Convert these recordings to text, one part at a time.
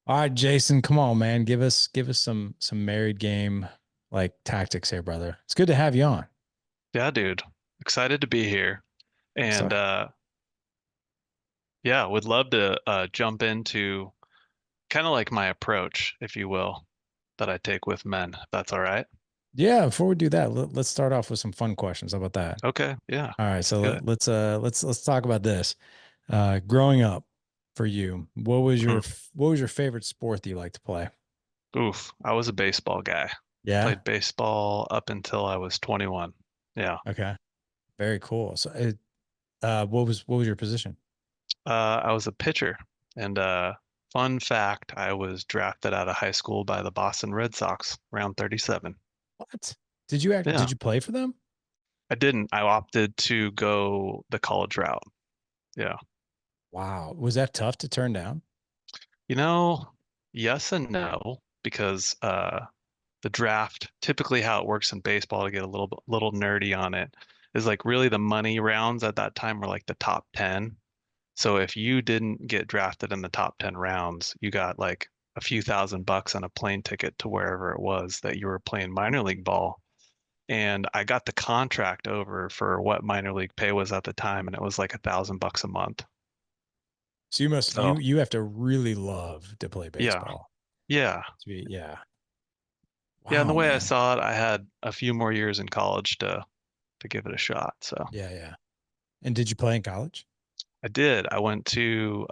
All right, Jason, come on, man. Give us some married game like tactics here, brother. It's good to have you on. Yeah, dude. Excited to be here. And So yeah, would love to jump into kind of like my approach, if you will, that I take with men, if that's all right. yeah, before we do that, let's start off with some fun questions. How about that? Okay, yeah. All right, Let's so do it. let's talk about this. Growing up for you, Hmm. what was your favorite sport that you like to play? Oof, I was a baseball guy. Yeah. Played baseball up until I was 21. Yeah. Okay. Very cool. So, what was your position? I was a pitcher. And fun fact, I was drafted out of high school by the Boston Red Sox, round 37. What? Yeah. Did you play for them? I didn't. I opted to go the college route. Yeah. Wow. Was that tough to turn down? You know, yes and no, because the draft, typically how it works in baseball, to get a little nerdy on it, is like really the money rounds at that time were like the top 10. So if you didn't get drafted in the top 10 rounds, you got like a few $1,000 on a plane ticket to wherever it was that you were playing minor league ball. And I got the contract over for what minor league pay was at the time, and it was like $1,000 a month. So So you have to really love to play yeah, baseball. yeah. Yeah. Yeah, and the Wow, way I man. saw it, I had a few more years in college to give it a shot. So Yeah, yeah. And did you play in college? I did. I went to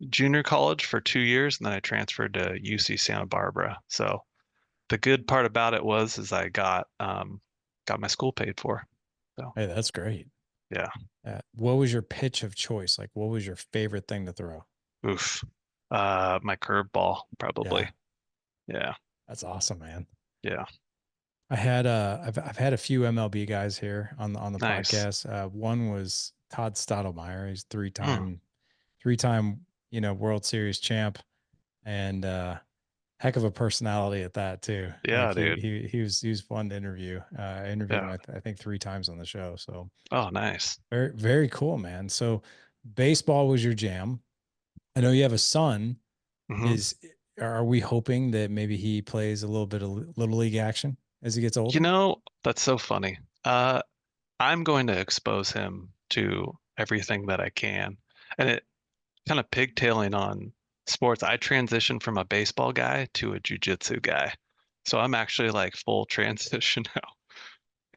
junior college for 2 years, and then I transferred to UC Santa Barbara. So the good part about it was is I got my school paid for. So Hey, that's great. yeah, What was your pitch of choice? Like, what was your favorite thing to throw? oof. My curveball probably. Yeah, Yeah, that's awesome, man. yeah, I've had a few MLB guys here on the nice. podcast. One was Todd Stottlemyre. He's Mm, three time, World Series champ, and heck of a personality at that too. Like yeah, dude. he was fun to interview. I interviewed him Yeah. I think three times on the show. So Oh, nice. very cool, man. So baseball was your jam. I know you have a son. Hmm. Is Are we hoping that maybe he plays a little bit of little league action as he gets older? That's so funny. I'm going to expose him to everything that I can. And it kind of pigtailing on sports. I transitioned from a baseball guy to a jujitsu guy. So I'm actually like full transition now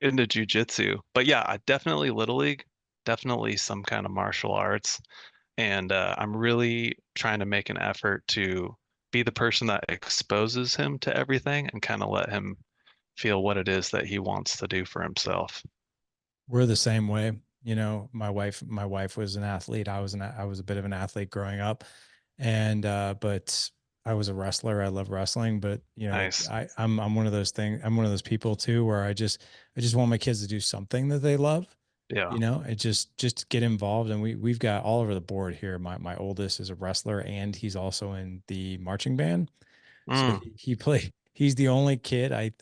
into jujitsu. But yeah, I definitely Little League, definitely some kind of martial arts. And I'm really trying to make an effort to be the person that exposes him to everything and kind of let him feel what it is that he wants to do for himself. We're the same way. My wife was an athlete. I was a bit of an athlete growing up, and but I was a wrestler. I love wrestling, but Nice. I'm one of those things. I'm one of those people too, where I just want my kids to do something that they love. Yeah. It just get involved, and we've got all over the board here. My oldest is a wrestler, and he's also in the marching band. So Mm, he play. He's the only kid I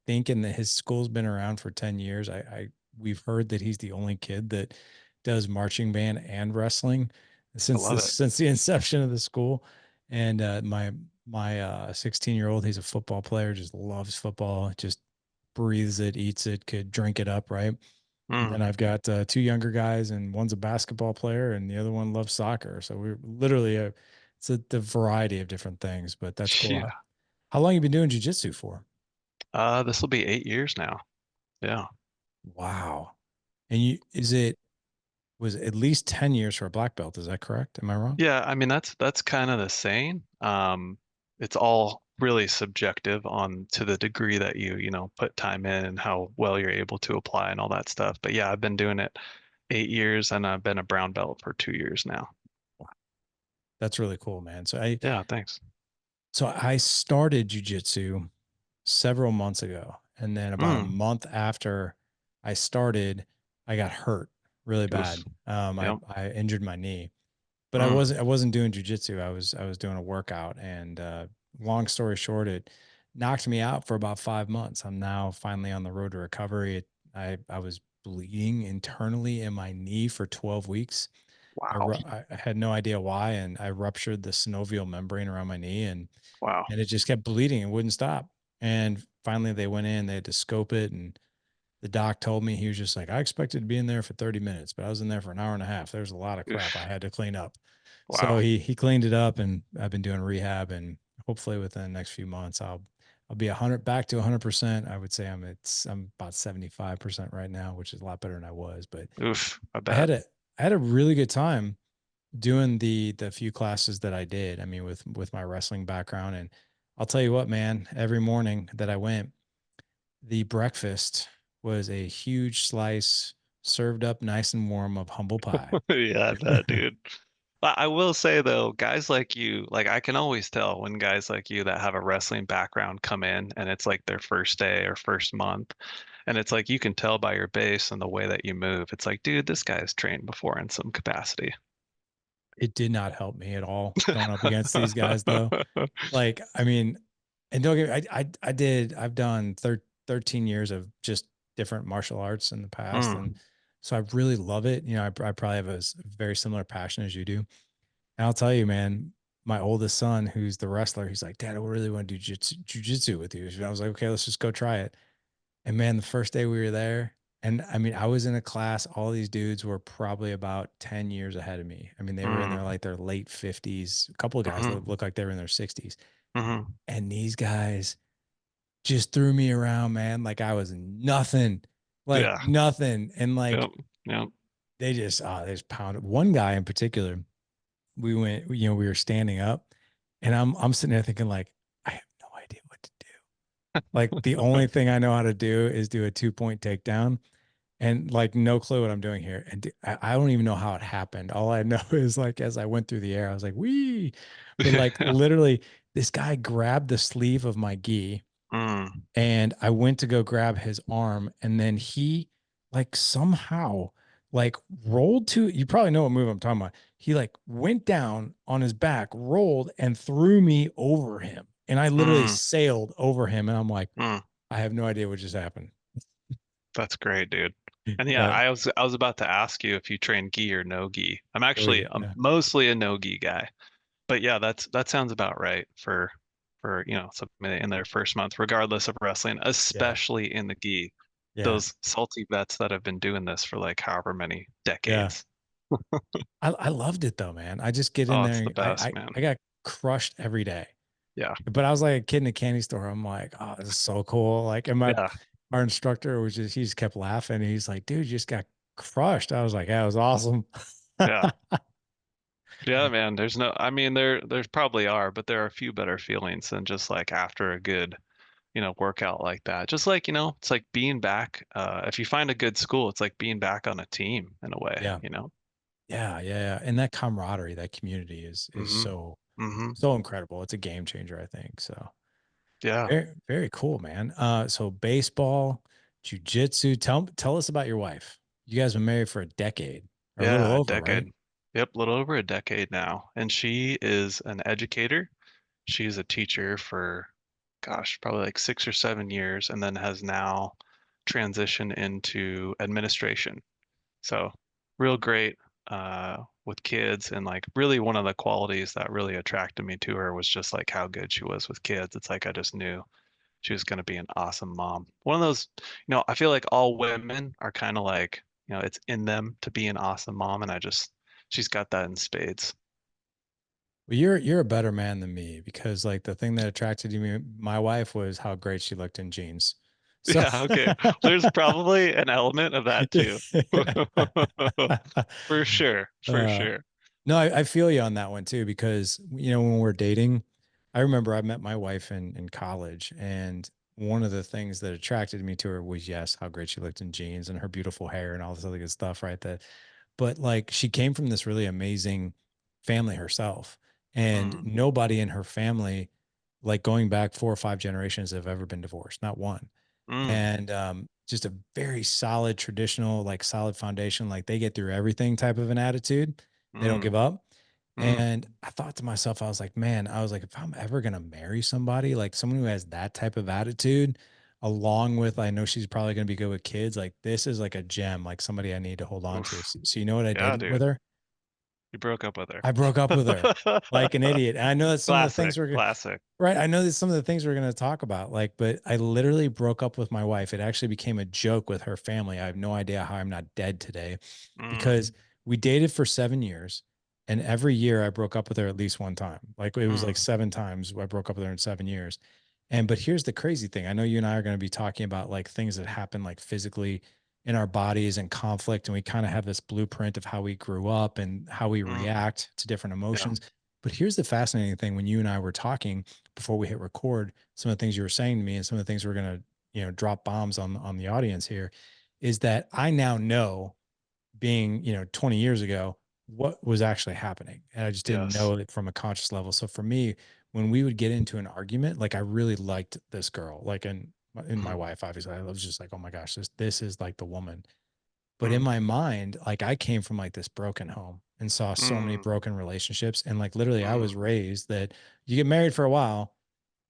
think in his school's been around for 10 years. We've heard that he's the only kid that does marching band and wrestling I since love it. since the inception of the school. And my 16-year-old, he's a football player, just loves football, just breathes it, eats it, could drink it up, right? And then Mm, I've got two younger guys, and one's a basketball player, and the other one loves soccer. So we're literally it's the variety of different things, but that's cool. yeah. How long you been doing jujitsu for? This will be 8 years now. Yeah. Wow. And you is it was at least 10 years for a black belt. Is that correct? Am I wrong? Yeah, I mean that's kind of the saying. It's all really subjective on to the degree that you put time in and how well you're able to apply and all that stuff. But yeah, I've been doing it 8 years and I've been a brown belt for 2 years now. Wow. That's really cool, man. Yeah, thanks. So I started jujitsu several months ago. And then about a Mm, month after I started, I got hurt really oof. bad. Yep. I injured my knee. But Mm, I wasn't doing jujitsu. I was doing a workout, and long story short, it knocked me out for about 5 months. I'm now finally on the road to recovery. I was bleeding internally in my knee for 12 weeks. Wow. I had no idea why, and I ruptured the synovial membrane around my knee, Wow. and it just kept bleeding and wouldn't stop. And finally, they went in, they had to scope it, and the doc told me, he was just like, I expected to be in there for 30 minutes, but I was in there for an hour and a half. There's a lot of crap I Oof. had to clean up. So Wow. he cleaned it up, and I've been doing rehab, and hopefully within the next few months I'll be 100 back to 100%. I would say I'm about 75% right now, which is a lot better than I was, but Oof. I I bet. had a I had a really good time doing the few classes that I did. I mean, with my wrestling background, and I'll tell you what, man, every morning that I went, the breakfast was a huge slice served up nice and warm of humble pie. Yeah, I bet, dude. I will say though, guys like you, like I can always tell when guys like you that have a wrestling background come in and it's like their first day or first month. And it's like you can tell by your base and the way that you move. It's like, dude, this guy has trained before in some capacity. It did not help me at all going up against these guys though. Like, I mean, and don't get me, I've done 13 years of just different martial arts in the past. And Mm, so I really love it. You know, I probably have a very similar passion as you do. And I'll tell you, man, my oldest son, who's the wrestler, he's like, Dad, I really want to do jujitsu with you. And I was like, okay, let's just go try it. And man, the first day we were there, and I mean, I was in a class, all these dudes were probably about 10 years ahead of me. I mean, they were in their mm, like their late 50s, a couple of guys that mm, looked like they were in their 60s. mm. And these guys just threw me around, man, like I was nothing, like Yeah. nothing. And like Yep. Yep. they just pounded one guy in particular. We went, you know, we were standing up, and I'm sitting there thinking, like, I have no idea what to do. Like the only thing I know how to do is do a 2 point takedown, and like no clue what I'm doing here. And I don't even know how it happened. All I know is like as I went through the air, I was like, wee. But like literally, this guy grabbed the sleeve of my gi, Mm, and I went to go grab his arm, and then he like somehow like rolled to, you probably know what move I'm talking about. He like went down on his back, rolled, and threw me over him. And I literally mm, sailed over him. And I'm like, mm. I have no idea what just happened. That's great, dude. And yeah, Yeah. I was about to ask you if you train gi or no gi. I'm Oh actually yeah. mostly a no gi guy. But yeah, that sounds about right for somebody in their first month, regardless of wrestling, Yeah. especially in the gi. Yeah. Those salty vets that have been doing this for like however many Yeah. decades. I loved it though, man. I just get in Oh, there it's the and best, man. I got crushed every day. Yeah. But I was like a kid in a candy store. I'm like, oh, this is so cool. Like, and Yeah. our instructor was just, he just kept laughing. He's like, dude, you just got crushed. I was like, yeah, it was awesome. Yeah. Yeah, man. I mean, there's probably are, but there are a few better feelings than just like after a good, workout like that. Just like, it's like being back. If you find a good school, it's like being back on a team in a way, Yeah. Yeah. Yeah. Yeah. And that camaraderie, that community is Hmm. so, Hmm. so incredible. It's a game changer, I think. So Yeah. very, very cool, man. So baseball, jujitsu. Tell us about your wife. You guys been married for a decade or a little Yeah, a over, right? decade. Yep, a little over a decade now. And she is an educator. She's a teacher for, gosh, probably like 6 or 7 years, and then has now transitioned into administration. So real great with kids, and like really one of the qualities that really attracted me to her was just like how good she was with kids. It's like I just knew she was going to be an awesome mom. One of those, I feel like all women are kind of like, it's in them to be an awesome mom, and she's got that in spades. Well, you're a better man than me because like the thing that attracted to me, my wife, was how great she looked in jeans. So Yeah, okay. There's probably an element of that too. For sure, for uh, sure. no, I feel you on that one too, because you know, when we're dating, I remember I met my wife in college, and one of the things that attracted me to her was, yes, how great she looked in jeans and her beautiful hair and all this other good stuff, right? But like she came from this really amazing family herself, and Mm, nobody in her family, like going back 4 or 5 generations, have ever been divorced, not one. mm, And just a very solid traditional, like solid foundation, like they get through everything type of an attitude. They don't give mm, up. mm, And I thought to myself, I was like, man, I was like, if I'm ever gonna marry somebody, like someone who has that type of attitude, along with, I know she's probably gonna be good with kids, like this is like a gem, like somebody I need to hold on to. oof. So you know what I Yeah, did with dude. her? You broke up with her. I broke up with her like an idiot. And I know that some of the Classic, things we're classic. right. I know that some of the things we're going to talk about, like, but I literally broke up with my wife. It actually became a joke with her family. I have no idea how I'm not dead today Mm, because we dated for 7 years. And every year I broke up with her at least one time. Like it was like mm, 7 times I broke up with her in 7 years. And but here's the crazy thing. I know you and I are going to be talking about like things that happen like physically in our bodies and conflict. And we kind of have this blueprint of how we grew up and how we mm. react to different Yeah. emotions. But here's the fascinating thing when you and I were talking before we hit record, some of the things you were saying to me and some of the things we're going to, drop bombs on the audience here is that I now know being, 20 years ago, what was actually happening. And I just didn't Yes. know it from a conscious level. So for me, when we would get into an argument, like I really liked this girl, like in my Mm, wife, obviously, I was just like, oh my gosh, this is like the woman. But in mm, my mind, like I came from like this broken home and saw so many mm, broken relationships. And like literally, I was mm. raised that you get married for a while,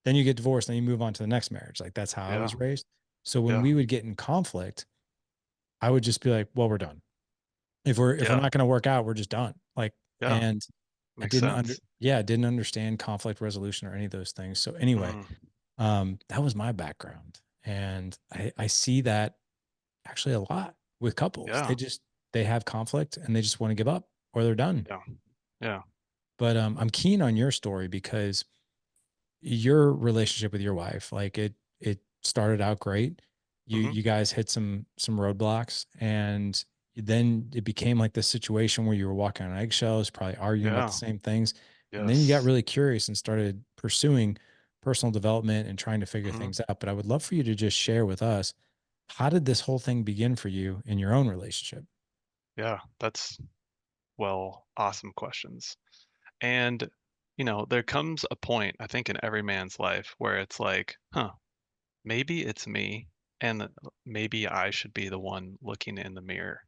then you get divorced, then you move on to the next marriage. Like that's how I Yeah. was raised. So when Yeah. we would get in conflict, I would just be like, well, we're done. If we're Yeah. not going to work out, we're just done. Like, Yeah. and Makes sense. I didn't understand conflict resolution or any of those things. So anyway, Mm, that was my background. And I see that actually a lot with couples. yeah. They have conflict and they just want to give up or they're done. Yeah. Yeah. But I'm keen on your story because your relationship with your wife, like it started out great. Hmm. You guys hit some roadblocks and then it became like this situation where you were walking on eggshells, probably arguing about the Yeah. same things. And then you got Yes. really curious and started pursuing personal development and trying to figure Hmm. things out. But I would love for you to just share with us, how did this whole thing begin for you in your own relationship? Yeah. That's, well, awesome questions. And, there comes a point, I think, in every man's life where it's like, huh, maybe it's me, and maybe I should be the one looking in the mirror.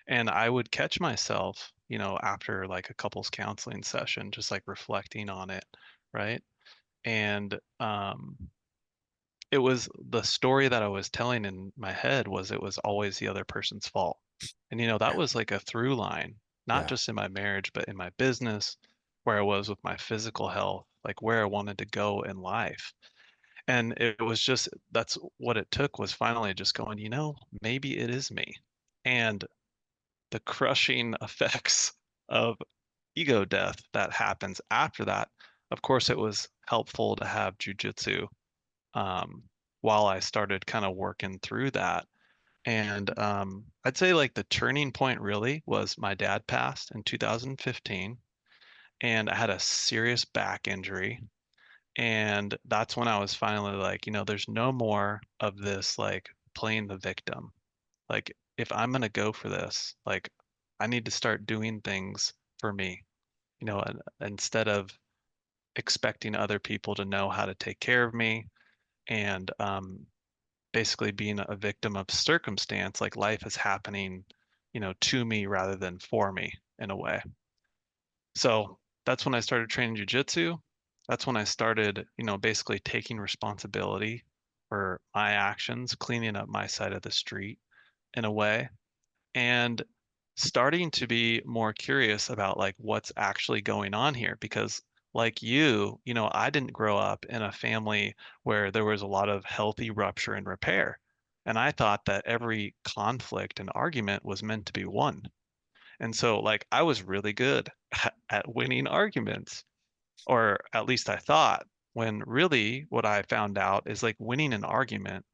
And I would catch myself, after like a couples counseling session, just like reflecting on it, right? And it was the story that I was telling in my head was it was always the other person's fault. And that Yeah. was like a through line, not Yeah. just in my marriage, but in my business, where I was with my physical health, like where I wanted to go in life. And it was just that's what it took was finally just going, maybe it is me. And the crushing effects of ego death that happens after that, of course, it was helpful to have jujitsu um, while I started kind of working through that. And I'd say like the turning point really was my dad passed in 2015, and I had a serious back injury. And that's when I was finally like, there's no more of this like playing the victim. Like, if I'm gonna go for this, like, I need to start doing things for me, instead of expecting other people to know how to take care of me and basically being a victim of circumstance, like life is happening, to me rather than for me in a way. So that's when I started training jujitsu. That's when I started, basically taking responsibility for my actions, cleaning up my side of the street in a way, and starting to be more curious about like what's actually going on here. Because like I didn't grow up in a family where there was a lot of healthy rupture and repair. And I thought that every conflict and argument was meant to be won. And so, like, I was really good at winning arguments, or at least I thought, when really what I found out is like winning an argument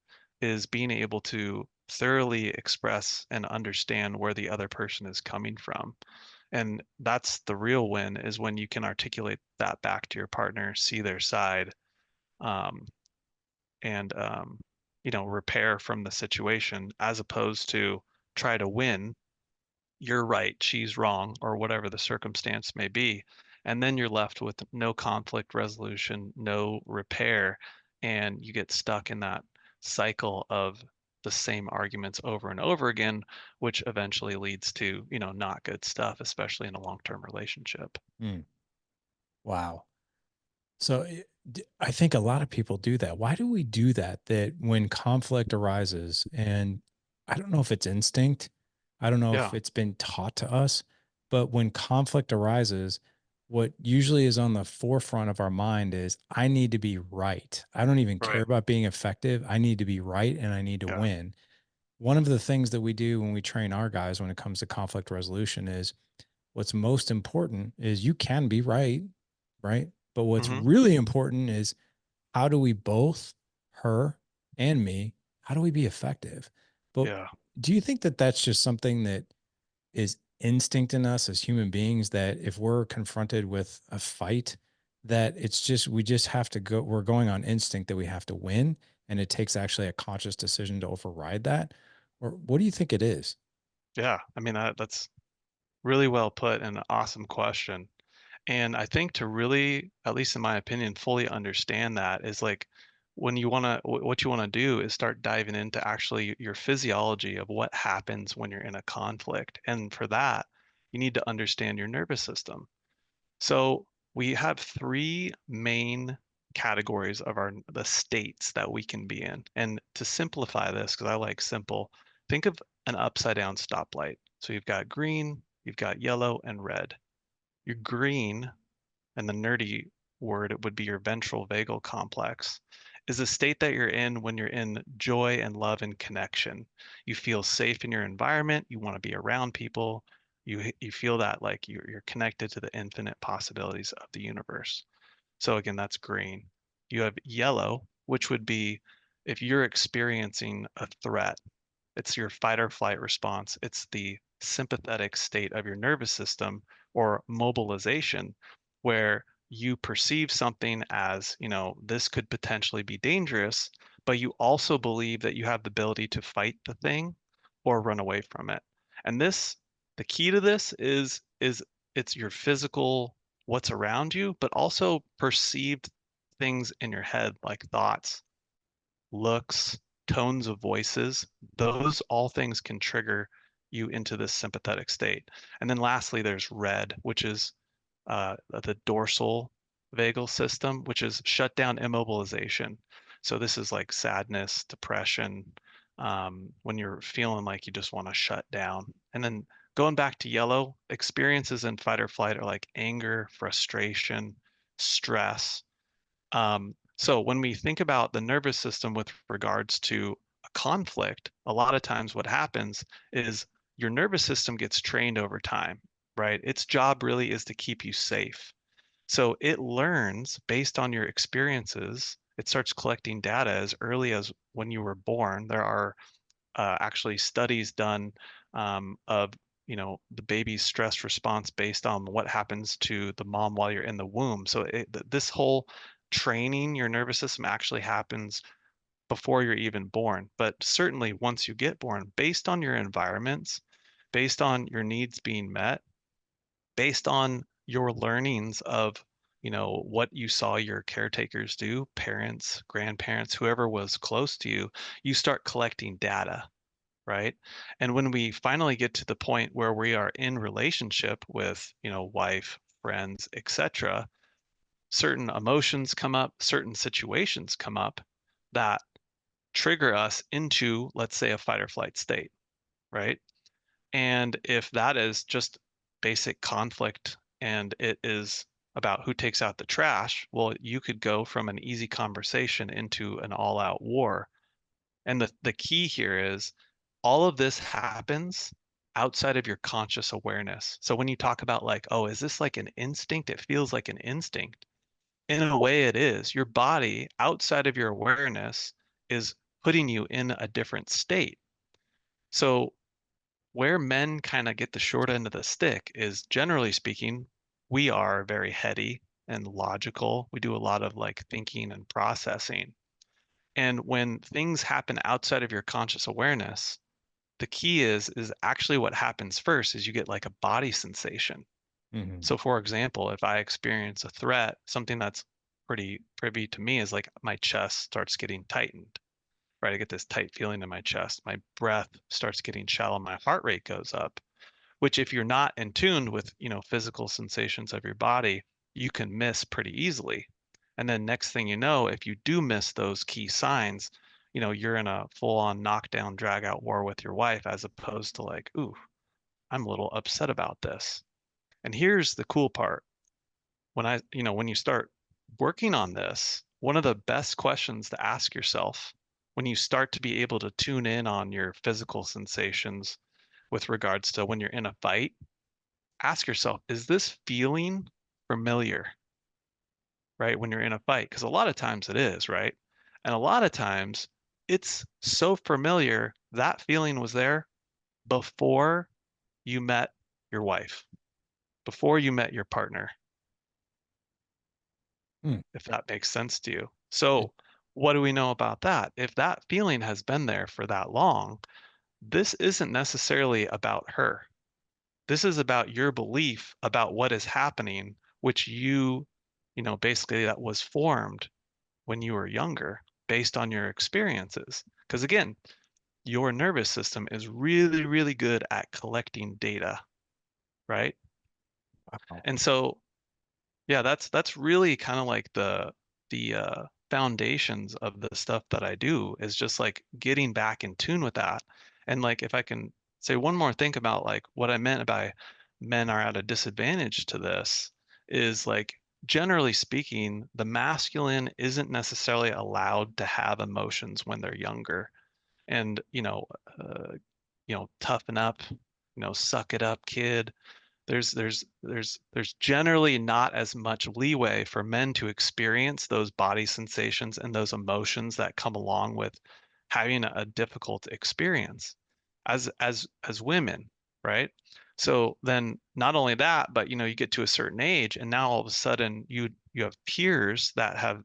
is being able to thoroughly express and understand where the other person is coming from. And that's the real win is when you can articulate that back to your partner, see their side, um, and repair from the situation as opposed to try to win you're right, she's wrong, or whatever the circumstance may be. And then you're left with no conflict resolution, no repair, and you get stuck in that cycle of the same arguments over and over again, which eventually leads to, not good stuff, especially in a long-term relationship. Mm, wow. So I think a lot of people do that. Why do we do that? That when conflict arises, and I don't know if it's instinct, I don't know if Yeah. it's been taught to us, But when conflict arises, what usually is on the forefront of our mind is I need to be right. I don't even care Right. about being effective. I need to be right and I need to Yeah. win. One of the things that we do when we train our guys when it comes to conflict resolution is what's most important is you can be right, right? But what's Hmm. really important is how do we both, her and me, how do we be effective? But Yeah. do you think that that's just something that is instinct in us as human beings that if we're confronted with a fight, that it's just, we just have to go, we're going on instinct that we have to win. And it takes actually a conscious decision to override that? Or what do you think it is? Yeah. I mean, that's really well put and an awesome question. And I think to really, at least in my opinion, fully understand that is like when you want to, what you want to do is start diving into actually your physiology of what happens when you're in a conflict. And for that, you need to understand your nervous system. So we have three main categories of the states that we can be in. And to simplify this, because I like simple, think of an upside down stoplight. So you've got green, you've got yellow, and red. Your green, and the nerdy word it would be your ventral vagal complex, is a state that you're in when you're in joy and love and connection. You feel safe in your environment, you want to be around people, you feel that like you're connected to the infinite possibilities of the universe. So again, that's green. You have yellow, which would be if you're experiencing a threat. It's your fight or flight response. It's the sympathetic state of your nervous system or mobilization where you perceive something as, this could potentially be dangerous, but you also believe that you have the ability to fight the thing or run away from it. And the key to this is it's your physical what's around you, but also perceived things in your head like thoughts, looks, tones of voices, those all things can trigger you into this sympathetic state. And then lastly, there's red, which is the dorsal vagal system, which is shutdown immobilization. So this is like sadness, depression, when you're feeling like you just want to shut down. And then going back to yellow, experiences in fight or flight are like anger, frustration, stress. So when we think about the nervous system with regards to a conflict, a lot of times what happens is your nervous system gets trained over time, right? Its job really is to keep you safe. So it learns based on your experiences. It starts collecting data as early as when you were born. There are actually studies done of the baby's stress response based on what happens to the mom while you're in the womb. So this whole training your nervous system actually happens before you're even born. But certainly once you get born, based on your environments, based on your needs being met, based on your learnings of what you saw your caretakers do, parents, grandparents, whoever was close to you, you start collecting data, right? And when we finally get to the point where we are in relationship with, wife, friends, etc., certain emotions come up, certain situations come up that trigger us into, let's say, a fight or flight state, right? And if that is just basic conflict and it is about who takes out the trash, well, you could go from an easy conversation into an all-out war. And the key here is all of this happens outside of your conscious awareness. So when you talk about like, oh, is this like an instinct? It feels like an instinct. In a way, it is. Your body outside of your awareness is putting you in a different state. So where men kind of get the short end of the stick is generally speaking, we are very heady and logical. We do a lot of like thinking and processing. And when things happen outside of your conscious awareness, the key is actually what happens first is you get like a body sensation. Mhm. So for example, if I experience a threat, something that's pretty privy to me is like my chest starts getting tightened, right? I get this tight feeling in my chest. My breath starts getting shallow. My heart rate goes up, which if you're not in tune with, physical sensations of your body, you can miss pretty easily. And then next thing you know, if you do miss those key signs, you're in a full-on knockdown, drag out war with your wife, as opposed to like, ooh, I'm a little upset about this. And here's the cool part. When you start working on this, one of the best questions to ask yourself when you start to be able to tune in on your physical sensations with regards to when you're in a fight, ask yourself, is this feeling familiar, right? When you're in a fight? Because a lot of times it is, right? And a lot of times it's so familiar that feeling was there before you met your wife, before you met your partner, Hmm. if that makes sense to you. It- So, what do we know about that? If that feeling has been there for that long, this isn't necessarily about her. This is about your belief about what is happening, which basically that was formed when you were younger based on your experiences. Because again, your nervous system is really, really good at collecting data, right? Wow. And so yeah, that's really kind of like the foundations of the stuff that I do is just like getting back in tune with that. And like if I can say one more thing about like what I meant by men are at a disadvantage to this is like generally speaking, the masculine isn't necessarily allowed to have emotions when they're younger. And toughen up, suck it up, kid. There's generally not as much leeway for men to experience those body sensations and those emotions that come along with having a difficult experience as women, right? So then not only that, but you get to a certain age and now all of a sudden you have peers that have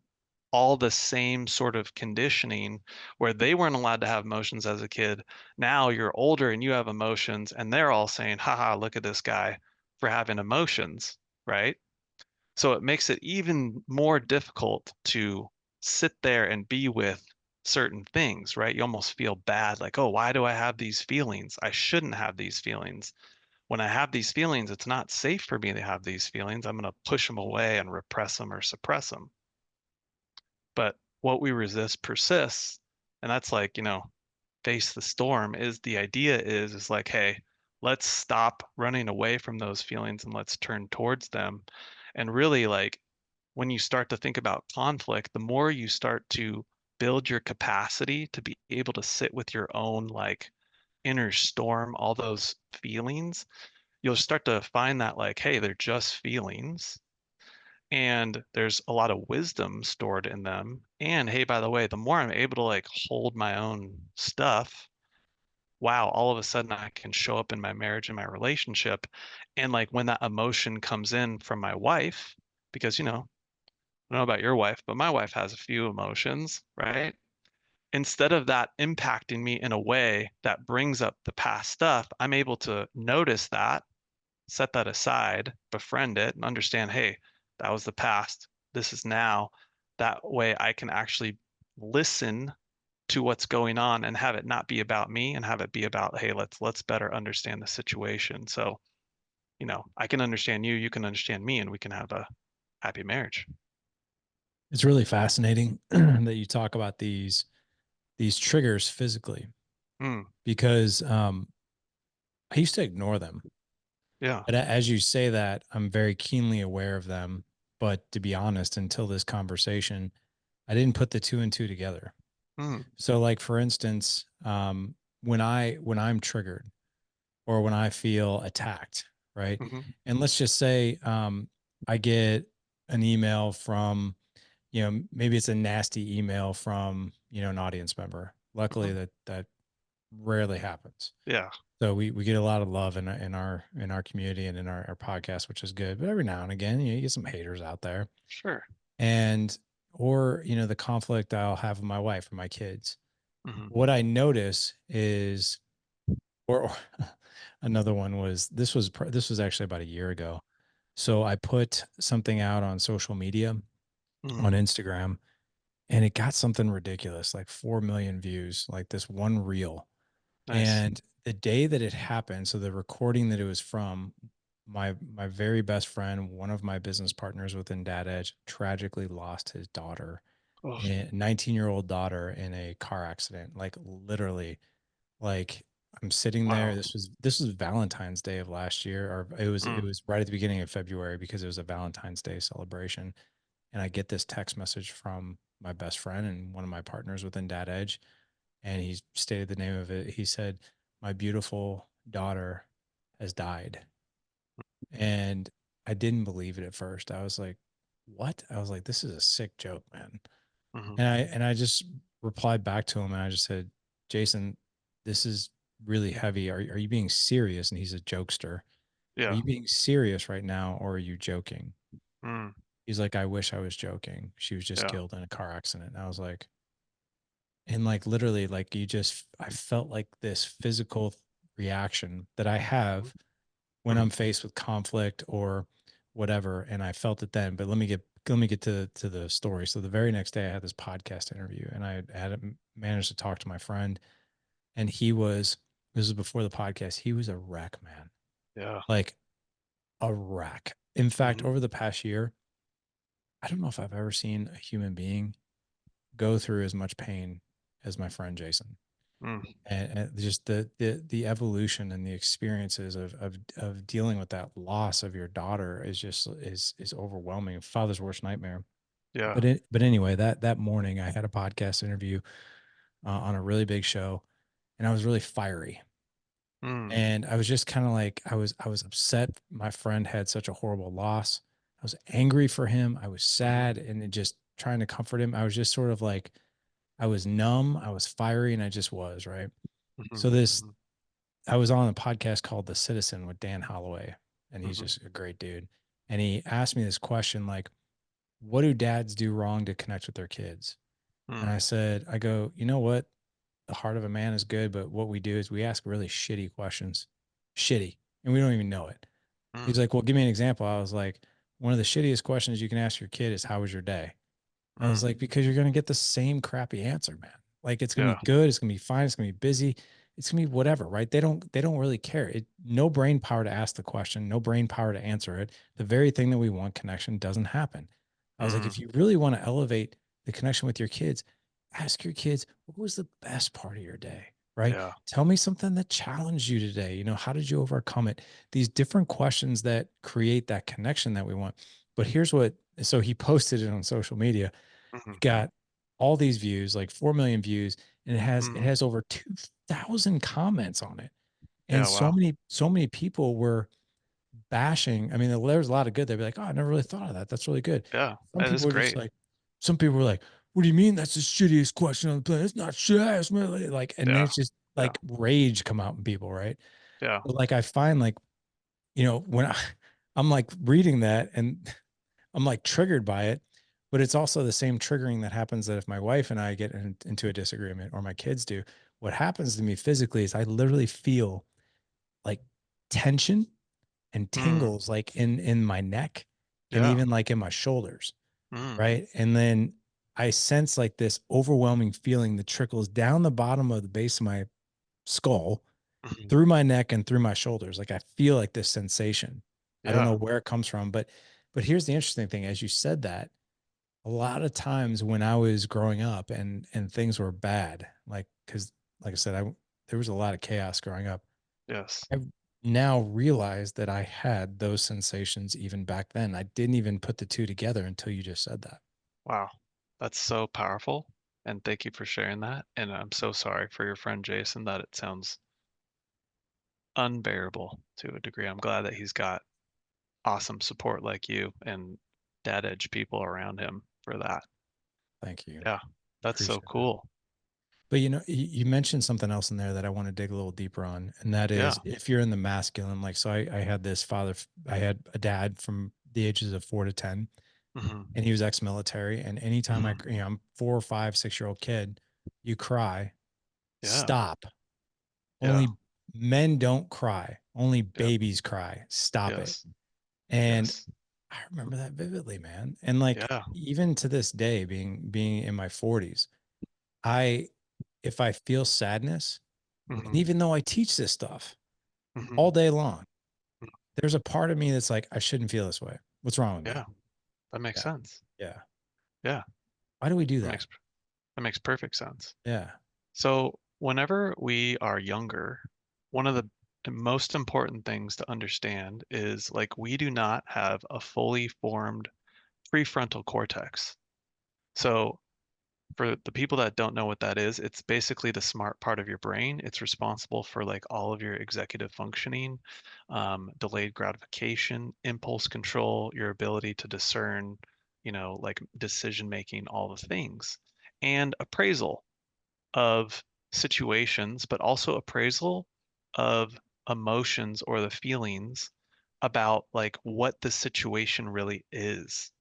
all the same sort of conditioning where they weren't allowed to have emotions as a kid. Now you're older and you have emotions, and they're all saying, haha, look at this guy for having emotions, right? So it makes it even more difficult to sit there and be with certain things, right? You almost feel bad, like, oh, why do I have these feelings? I shouldn't have these feelings. When I have these feelings, it's not safe for me to have these feelings. I'm going to push them away and repress them or suppress them. But what we resist persists. And that's like, face the storm is the idea is like, hey, let's stop running away from those feelings and let's turn towards them. And really like when you start to think about conflict, the more you start to build your capacity to be able to sit with your own like inner storm, all those feelings, you'll start to find that like, hey, they're just feelings and there's a lot of wisdom stored in them. And hey, by the way, the more I'm able to like hold my own stuff, wow, all of a sudden I can show up in my marriage and my relationship. And like when that emotion comes in from my wife, because I don't know about your wife, but my wife has a few emotions, right? Instead of that impacting me in a way that brings up the past stuff, I'm able to notice that, set that aside, befriend it, and understand, hey, that was the past. This is now. That way I can actually listen to what's going on and have it not be about me and have it be about, hey, let's better understand the situation. So, I can understand you, you can understand me, and we can have a happy marriage. It's really fascinating that you talk about these triggers physically Mm, because I used to ignore them. yeah. But as you say that, I'm very keenly aware of them. But to be honest, until this conversation, I didn't put the two and two together. Mm, So, like for instance, when I'm triggered or when I feel attacked, right? hmm And let's just say I get an email from, maybe it's a nasty email from, an audience member. Luckily, hmm that rarely happens. Yeah, So we get a lot of love in our community and in our podcast, which is good. But every now and again, you get some haters out there, sure. and or the conflict I'll have with my wife or my kids. hmm What I notice is, or another one was this was actually about a year ago. So I put something out on social media on hmm Instagram, and it got something ridiculous, like 4 million views, like this one reel. Nice. And the day that it happened, so the recording that it was from, my very best friend, one of my business partners within Dad Edge, tragically lost his daughter, Oh, a 19-year-old daughter in a car accident, like literally, like I'm sitting there. Wow. This was Valentine's Day of last year, or it Mm, was right at the beginning of February because it was a Valentine's Day celebration. And I get this text message from my best friend and one of my partners within Dad Edge, and he stated the name of it. He said, "My beautiful daughter has died." And I didn't believe it at first. I was like, "What?" I was like, "This is a sick joke, man." hmm And I just replied back to him and I just said, "Jason, this is really heavy. Are you being serious?" And he's a jokester. "Are Yeah. you being serious right now or are you joking?" Mm, He's like, "I wish I was joking. She was just yeah. killed in a car accident." And I was like, and like literally, like I felt like this physical reaction that I have when hmm I'm faced with conflict or whatever. And I felt it then. But let me get to the story. So the very next day, I had this podcast interview, and I had managed to talk to my friend, and he was this was before the podcast. He was a wreck, man, Yeah. like a wreck. In fact, hmm over the past year, I don't know if I've ever seen a human being go through as much pain as my friend Jason. Mm, And just the evolution and the experiences of dealing with that loss of your daughter is just is overwhelming. Father's worst nightmare. yeah. But anyway, that morning I had a podcast interview on a really big show, and I was really fiery. Mm, And I was just kind of like I was upset. My friend had such a horrible loss. I was angry for him. I was hmm sad, and just trying to comfort him. I was just sort of like I was numb. I was fiery, and I just was right. hmm So this hmm I was on a podcast called The Citizen with Dan Holloway, and he's hmm just a great dude. And he asked me this question like, what do dads do wrong to connect with their kids? And mm, I said, I go, you know what? The heart of a man is good, but what we do is we ask really shitty questions. Shitty. And we don't even know it. He's mm, like, well, give me an example. I was like, one of the shittiest questions you can ask your kid is, how was your day? I was mm. like, because you're going to get the same crappy answer, man. Like it's going to Yeah. be good. It's going to be fine. It's going to be busy. It's going to be whatever, right? They don't really care. No brain power to ask the question, no brain power to answer it. The very thing that we want, connection, doesn't happen. I was like, Mm, if you really want to elevate the connection with your kids, ask your kids, what was the best part of your day? Right? yeah. Tell me something that challenged you today. How did you overcome it? These different questions that create that connection that we want. But here's what, so he posted it on social media. hmm It got all these views, like 4 million views, and it mm. has over 2,000 comments on it. And Yeah. so Wow. many, so many people were bashing. I mean, there was a lot of good. They'd be like, "Oh, I never really thought of that. That's really good." Yeah. Some It is people were just great. like, some people were like, "What do you mean that's the shittiest question on the planet? It's not shit." Like, and then Yeah. it's just Yeah. like rage come out in people, right? Yeah. But like I find like, when I'm like reading that and I'm like triggered by it, but it's also the same triggering that happens that if my wife and I get into a disagreement or my kids do, what happens to me physically is I literally feel like tension and Mm, tingles like in my neck and yeah. even like in my shoulders, Mm, right? And then I sense like this overwhelming feeling that trickles down the bottom of the base of my skull mhm. through my neck and through my shoulders. Like I feel like this sensation. I don't Yeah. know where it comes from, but here's the interesting thing. As you said that, a lot of times when I was growing up and things were bad, like because like I said, there was a lot of chaos growing up. Yes. I now realize that I had those sensations even back then. I didn't even put the two together until you just said that. Wow. That's so powerful. And thank you for sharing that. And I'm so sorry for your friend Jason that it sounds unbearable to a degree. I'm glad that he's got awesome support like you and dad edge people around him for that. Thank you. Yeah. That's so Appreciate that. cool. But you mentioned something else in there that I want to dig a little deeper on, and that Yeah. is if you're in the masculine, like so I had this father, I had a dad from the ages of 4 to 10, hmm and he was ex-military. And anytime hmm I'm 4 or 5, 6 year old kid, you cry, Yeah. stop. Yeah. Only men don't cry. Only Yep. babies cry. Stop it. Yes. And Yes. I remember that vividly, man. And like Yeah. even to this day, being in my 40s, I if I feel sadness, and hmm even though I teach this stuff hmm all day long, there's a part of me that's like, I shouldn't feel this way. What's wrong with me? Yeah. That makes Yeah. sense. Yeah. Yeah. Why do we do That that? makes that makes perfect sense. Yeah. So whenever we are younger, one of the most important things to understand is like we do not have a fully formed prefrontal cortex. So for the people that don't know what that is, it's basically the smart part of your brain. It's responsible for like all of your executive functioning, delayed gratification, impulse control, your ability to discern, like decision making, all the things, and appraisal of situations, but also appraisal of emotions or the feelings about like what the situation really is.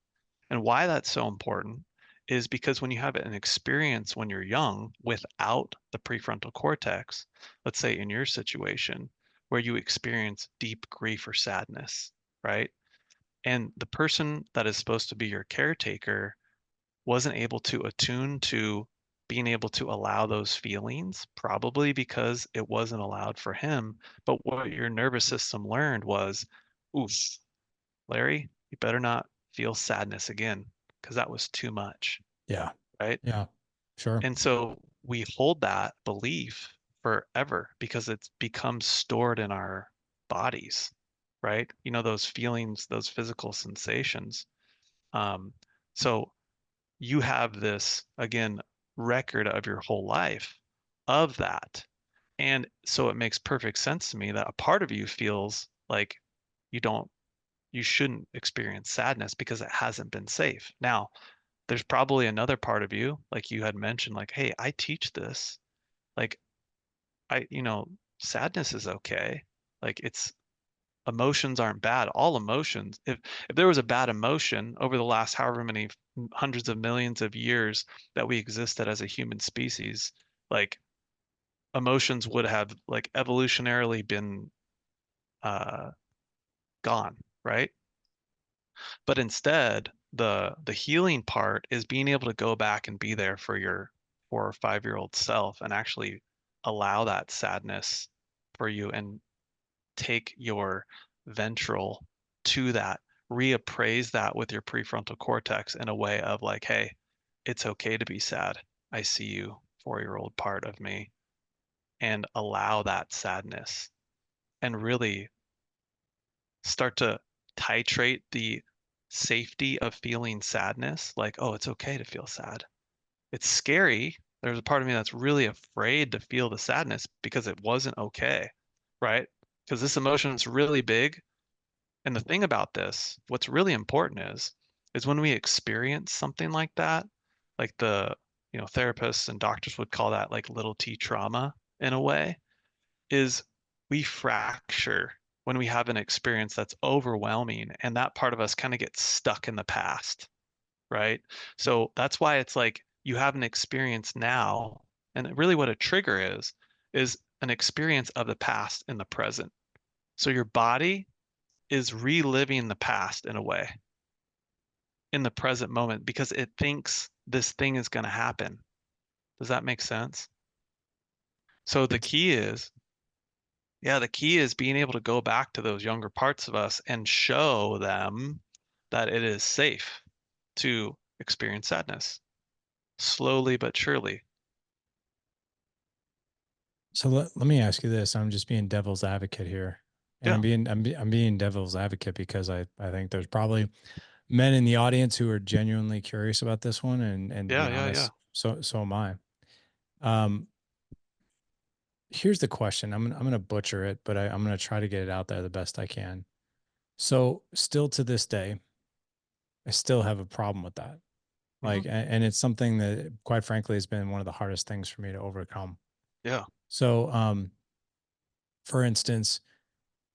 And why that's so important is because when you have an experience when you're young without the prefrontal cortex, let's say in your situation, where you experience deep grief or sadness, right? And the person that is supposed to be your caretaker wasn't able to attune to being able to allow those feelings, probably because it wasn't allowed for him. But what your nervous system learned was, oof, Larry, you better not feel sadness again because that was too much, Yeah. right? Yeah. Sure. And so we hold that belief forever because it's become stored in our bodies, right? Those feelings, those physical sensations. Um, so you have this, again, record of your whole life of that. And so it makes perfect sense to me that a part of you feels like you don't you shouldn't experience sadness because it hasn't been safe. Now, there's probably another part of you, like you had mentioned, like, hey, I teach this. Like, sadness is okay. Like, it's emotions aren't bad. All emotions, if there was a bad emotion over the last however many hundreds of millions of years that we existed as a human species, like emotions would have like evolutionarily been uh, gone, right? But instead, the healing part is being able to go back and be there for your 4 or 5 year old self and actually allow that sadness for you and take your ventral to that, reappraise that with your prefrontal cortex in a way of like, hey, it's okay to be sad. I see you, 4 year old part of me, and allow that sadness and really start to titrate the safety of feeling sadness. Like, oh, it's okay to feel sad. It's scary. There's a part of me that's really afraid to feel the sadness because it wasn't okay, right? Because this emotion is really big. And the thing about this, what's really important is when we experience something like that, like therapists and doctors would call that like little T trauma in a way, is we fracture when we have an experience that's overwhelming and that part of us kind of gets stuck in the past, right? So that's why it's like you have an experience now, and really what a trigger is an experience of the past in the present. So your body is reliving the past in a way in the present moment because it thinks this thing is going to happen. Does that make sense? So the It's key is Yeah, the key is being able to go back to those younger parts of us and show them that it is safe to experience sadness slowly but surely. so let me ask you this. I'm just being devil's advocate here. And Yeah, I'm being devil's advocate because I think there's probably men in the audience who are genuinely curious about this one, and to yeah, be yeah, yeah. honest, so am I. Um, Here's the question. I'm gonna butcher it, but I'm gonna try to get it out there the best I can. So still to this day, I still have a problem with that. Hmm. And it's something that quite frankly has been one of the hardest things for me to overcome. Yeah. So, for instance,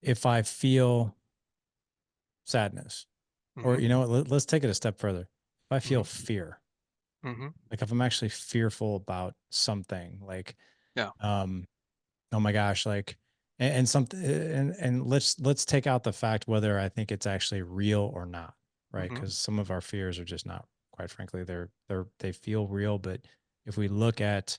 if I feel sadness, or Hmm. you know what, let's take it a step further. If I feel Hmm. fear, Hmm. like if I'm actually fearful about something, Yeah. um, oh my gosh, and something, and let's take out the fact whether I think it's actually real or not, right? Hmm. Because some of our fears are just not, quite frankly, they feel real, but if we look at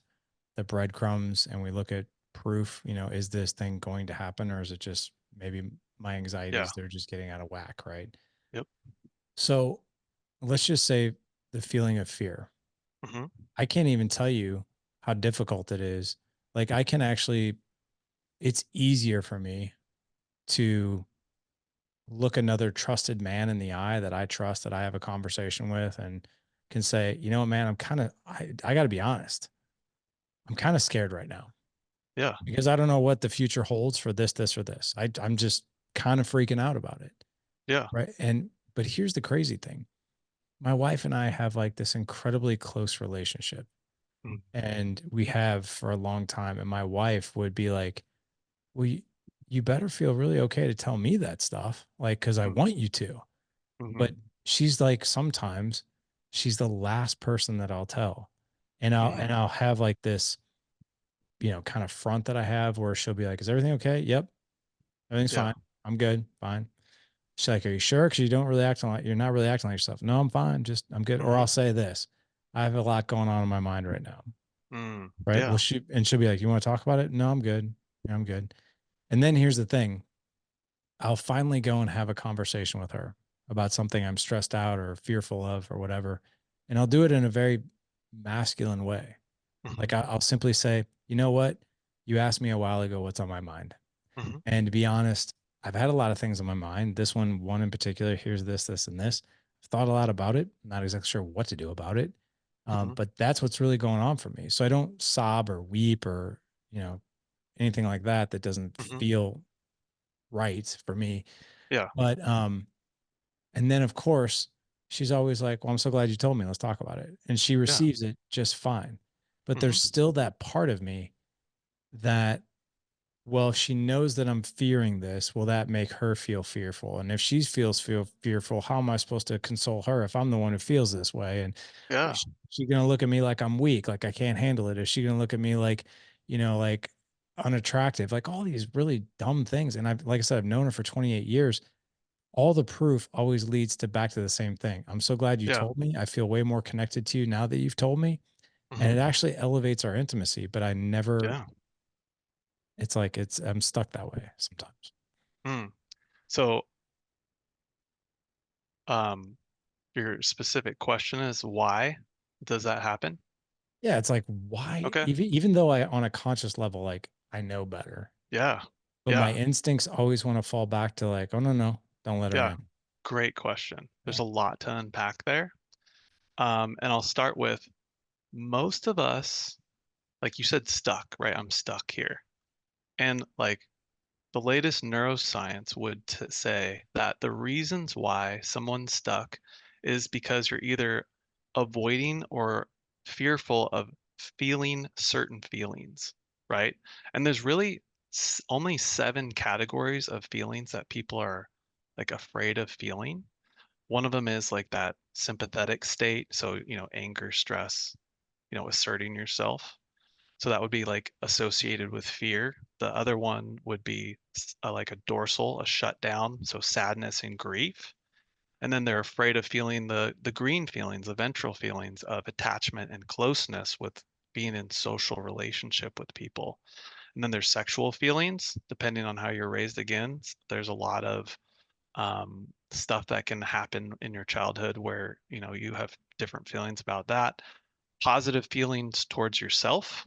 the breadcrumbs and we look at proof, is this thing going to happen, or is it just maybe my Yeah. anxieties, they're just getting out of whack, right? Yep. So let's just say the feeling of fear. Hmm. I can't even tell you how difficult it is. Like I can actually it's easier for me to look another trusted man in the eye that I trust, that I have a conversation with, and can say, you know what, man, I got to be honest. I'm kind of scared right now Yeah. because I don't know what the future holds for this, or this. I'm just kind of freaking out about it. Yeah. Right. But here's the crazy thing. My wife and I have like this incredibly close relationship, Mm, and we have for a long time. And my wife would be like, well, you better feel really okay to tell me that stuff. Like, cause I mm, want you to. But mhm, she's like, sometimes she's the last person that I'll tell. And mm, I'll have like this, kind of front that I have where she'll be like, is everything okay? Yep. Everything's yeah. fine. I'm good. Fine. She's like, are you sure? Cause you don't really act like you're not really acting like yourself. No, I'm fine. Just I'm good. Or Mhm, I'll say this. I have a lot going on in my mind right now. Right. Well, yeah. she'll be like, you want to talk about it? No, I'm good. Yeah, I'm good. And then here's the thing. I'll finally go and have a conversation with her about something I'm stressed out or fearful of or whatever. And I'll do it in a very masculine way. Like Mhm, I'll simply say, you know what? You asked me a while ago what's on my mind. mhm, And to be honest, I've had a lot of things on my mind. This one in particular, here's this, and this. I've thought a lot about it. I'm not exactly sure what to do about it. mhm, But that's what's really going on for me. So I don't sob or weep or, you know, anything like that that doesn't mhm. feel right for me. Yeah. But and then of course she's always like, well, I'm so glad you told me. Let's talk about it. And she Yeah. receives it just fine. But Mhm, there's still that part of me that, well, if she knows that I'm fearing this, will that make her feel fearful? And if she feel fearful, how am I supposed to console her if I'm the one who feels this way? And yeah. is she going to look at me like I'm weak, like I can't handle it? Is she going to look at me like, like unattractive, like all these really dumb things? And like I said, I've known her for 28 years. All the proof always leads to back to the same thing. I'm so glad you Yeah. told me. I feel way more connected to you now that you've told me. And Mhm, it actually elevates our intimacy, but I never, yeah. it's like, I'm stuck that way sometimes. Mm. So, um, your specific question is why does that happen? Yeah. It's like, why, Okay. even though I, on a conscious level, like I know better, Yeah. but my Yeah. instincts always want to fall back to like, oh, no, no, don't let her Yeah. in. Great question. There's Yeah. a lot to unpack there. And I'll start with most of us, like you said, stuck, right? I'm stuck here. And like the latest neuroscience would say that the reasons why someone's stuck is because you're either avoiding or fearful of feeling certain feelings, right? And there's really only 7 categories of feelings that people are like afraid of feeling. One of them is like that sympathetic state. So, anger, stress, asserting yourself. So that would be like associated with fear. The other one would be like a dorsal, a shutdown, so sadness and grief. And then they're afraid of feeling the green feelings, the ventral feelings of attachment and closeness with being in social relationship with people. And then there's sexual feelings, depending on how you're raised again. There's a lot of stuff that can happen in your childhood where, you have different feelings about that. Positive feelings towards yourself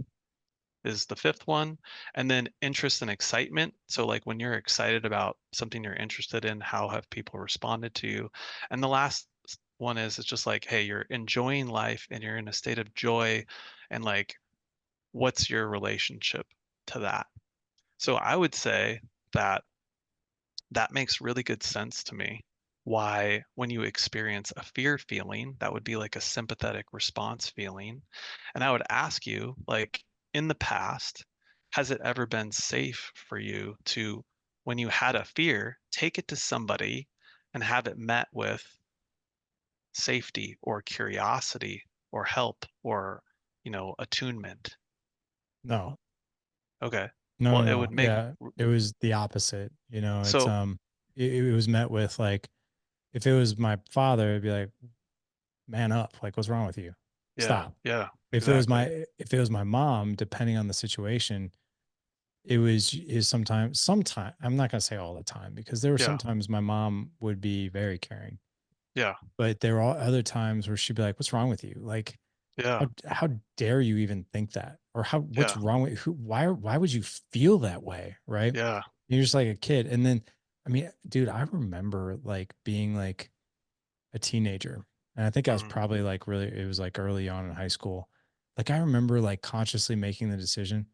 is the fifth one. And then interest and excitement. So, like when you're excited about something you're interested in, how have people responded to you? And the last one is it's just like, hey, you're enjoying life and you're in a state of joy. And like, what's your relationship to that? So, I would say that that makes really good sense to me. Why, when you experience a fear feeling, that would be like a sympathetic response feeling. And I would ask you, like, in the past, has it ever been safe for you to, when you had a fear, take it to somebody and have it met with safety or curiosity or help or, attunement? No, Okay. no, Well, no, it no. would make, Yeah. It was the opposite. It's, so it was met with like, if it was my father, it'd be like, man up. Like, what's wrong with you? yeah, Stop. yeah, If it was exactly. if it was my mom, depending on the situation, is sometimes I'm not gonna say all the time because there were Yeah, sometimes my mom would be very caring, yeah, but there are other times where she'd be like, "What's wrong with you? Like, yeah, how dare you even think that? or what's Yeah. wrong with why would you feel that way? Right. Yeah. You're just like a kid. And then, I mean, dude, I remember like being like a teenager. And I think I was Mhm. probably like really, it was like early on in high school. Like I remember like consciously making the decision,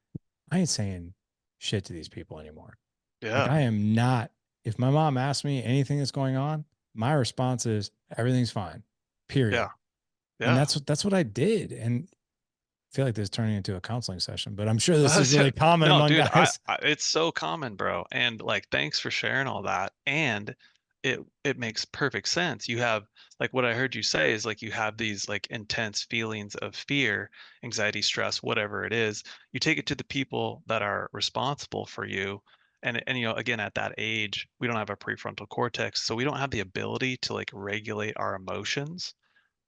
I ain't saying shit to these people anymore. Like Yeah. I am not, if my mom asks me anything that's going on, my response is everything's fine. Yeah. Period. And Yeah. that's what I did. And I feel like this is turning into a counseling session, but I'm sure this is really common No, among dude, guys. it's so common, bro. And like thanks for sharing all that. And it makes perfect sense. You have like what I heard you say is like you have these like intense feelings of fear, anxiety, stress, whatever it is. You take it to the people that are responsible for you. And you know, again, at that age, we don't have a prefrontal cortex, so we don't have the ability to like regulate our emotions,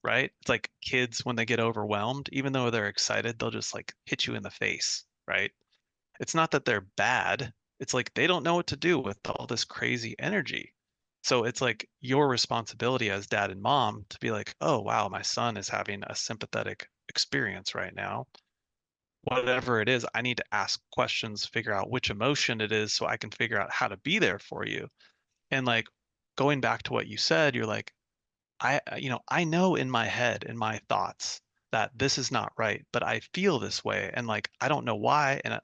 right? It's like kids when they get overwhelmed, even though they're excited, they'll just like hit you in the face, right? It's not that they're bad. It's like they don't know what to do with all this crazy energy. So it's like your responsibility as dad and mom to be like, oh, wow, my son is having a sympathetic experience right now. Whatever it is, I need to ask questions, figure out which emotion it is so I can figure out how to be there for you. And like going back to what you said, you're like, you know, I know in my head, in my thoughts, that this is not right, but I feel this way, and like I don't know why, and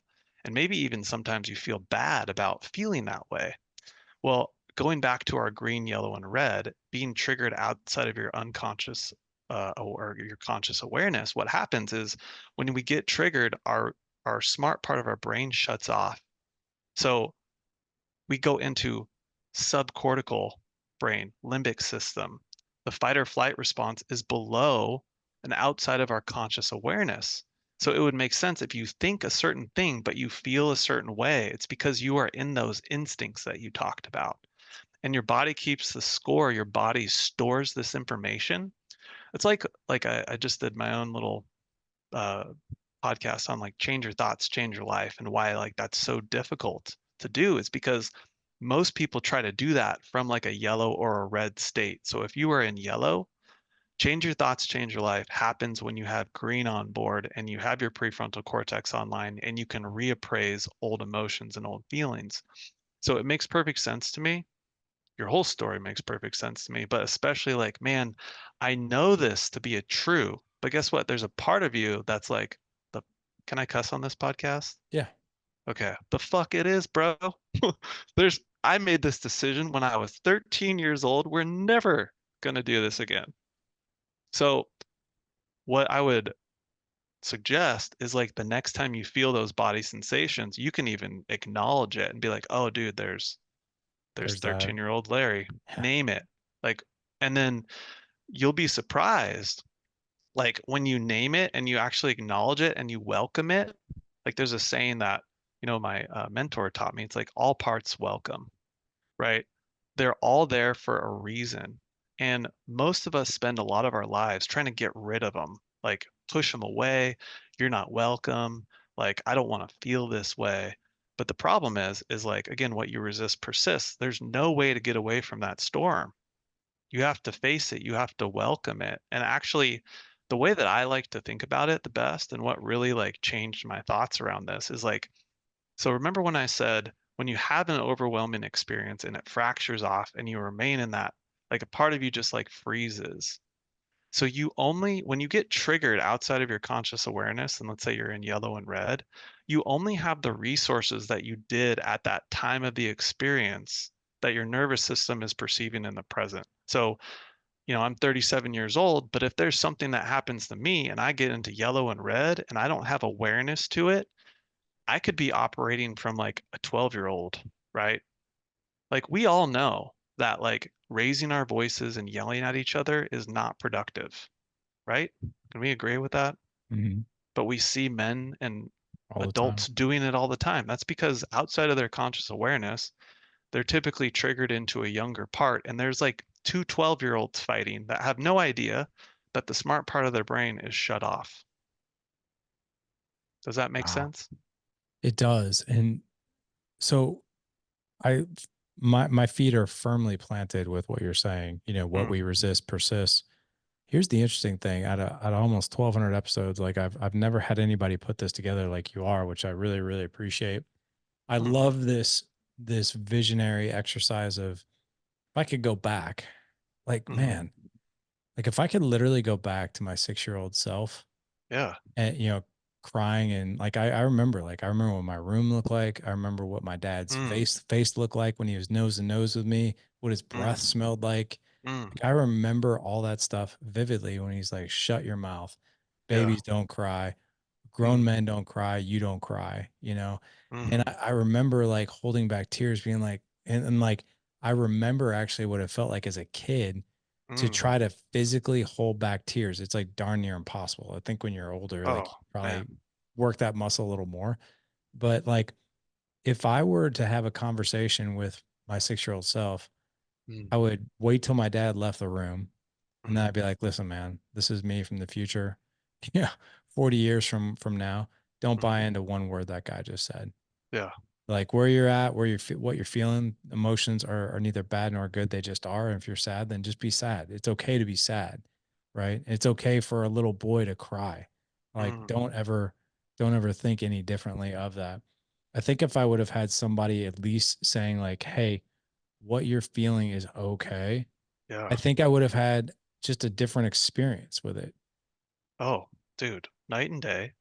maybe even sometimes you feel bad about feeling that way. Well, going back to our green, yellow, and red, being triggered outside of your unconscious or your conscious awareness, what happens is when we get triggered, our smart part of our brain shuts off. So we go into subcortical brain, limbic system. The fight or flight response is below and outside of our conscious awareness. So it would make sense if you think a certain thing, but you feel a certain way. It's because you are in those instincts that you talked about. And your body keeps the score. Your body stores this information. It's like I just did my own little uh, podcast on like change your thoughts, change your life, and why like that's so difficult to do is because most people try to do that from like a yellow or a red state. So if you are in yellow, change your thoughts, change your life happens when you have green on board and you have your prefrontal cortex online and you can reappraise old emotions and old feelings. So it makes perfect sense to me. Your whole story makes perfect sense to me, but especially like, man, I know this to be a true, but guess what? There's a part of you that's like, the can I cuss on this podcast? Yeah. Okay. The fuck it is, bro. I made this decision when I was 13 years old. We're never gonna do this again. So what I would suggest is like the next time you feel those body sensations, you can even acknowledge it and be like, oh, dude, there's There's that. 13-year-old Larry. Yeah. Name it. Like, and then you'll be surprised. Like when you name it and you actually acknowledge it and you welcome it, like there's a saying that, you know, my mentor taught me. It's like all parts welcome, right? They're all there for a reason. And most of us spend a lot of our lives trying to get rid of them, like push them away. You're not welcome. Like, I don't want to feel this way. But the problem is like, again, what you resist persists. There's no way to get away from that storm. You have to face it. You have to welcome it. And actually, the way that I like to think about it the best and what really like changed my thoughts around this is like, so remember when I said when you have an overwhelming experience and it fractures off and you remain in that, like a part of you just like freezes. So you only, when you get triggered outside of your conscious awareness, and let's say you're in yellow and red, you only have the resources that you did at that time of the experience that your nervous system is perceiving in the present. So, you know, I'm 37 years old, but if there's something that happens to me and I get into yellow and red and I don't have awareness to it, I could be operating from like a 12-year-old, right? Like we all know that like raising our voices and yelling at each other is not productive, right? Can we agree with that? Mhm. But we see men and All the time. adults doing it all the time. That's because outside of their conscious awareness, they're typically triggered into a younger part. And there's like two 12-year-olds fighting that have no idea that the smart part of their brain is shut off. Does that make Wow. sense? It does. And so I my feet are firmly planted with what you're saying. You know, what Mm, we resist persists. Here's the interesting thing. Out of almost 1,200 episodes, like I've never had anybody put this together like you are, which I really, really appreciate. I Hmm. love this visionary exercise of if I could go back, like Hmm. man, like if I could literally go back to my 6-year-old self Yeah. and crying and like I remember what my room looked like. I remember what my dad's Mm. face looked like when he was nose to nose with me, what his breath Mm. smelled like. Mm. Like I remember all that stuff vividly when he's like, shut your mouth. Yeah. Babies don't cry. Grown Mm. men don't cry. You don't cry, And Hmm. I remember like holding back tears, being like, and like, I remember actually what it felt like as a kid to Mm. try to physically hold back tears. It's like darn near impossible. I think when you're older, like Oh, you man. probably work that muscle a little more. But like, if I were to have a conversation with my 6-year-old self, Mm. I would wait till my dad left the room and then Mm. I'd be like, listen, man, this is me from the future. Yeah. 40 years from now. Don't buy Mm. into one word that guy just said. Yeah. Like where you're at, what you're feeling, emotions are neither bad nor good. They just are. And if you're sad, then just be sad. It's okay to be sad, right? It's okay for a little boy to cry. Like Mm. don't ever think any differently of that. I think if I would have had somebody at least saying like, hey, what you're feeling is okay, Yeah. I think I would have had just a different experience with it. Oh, dude, night and day.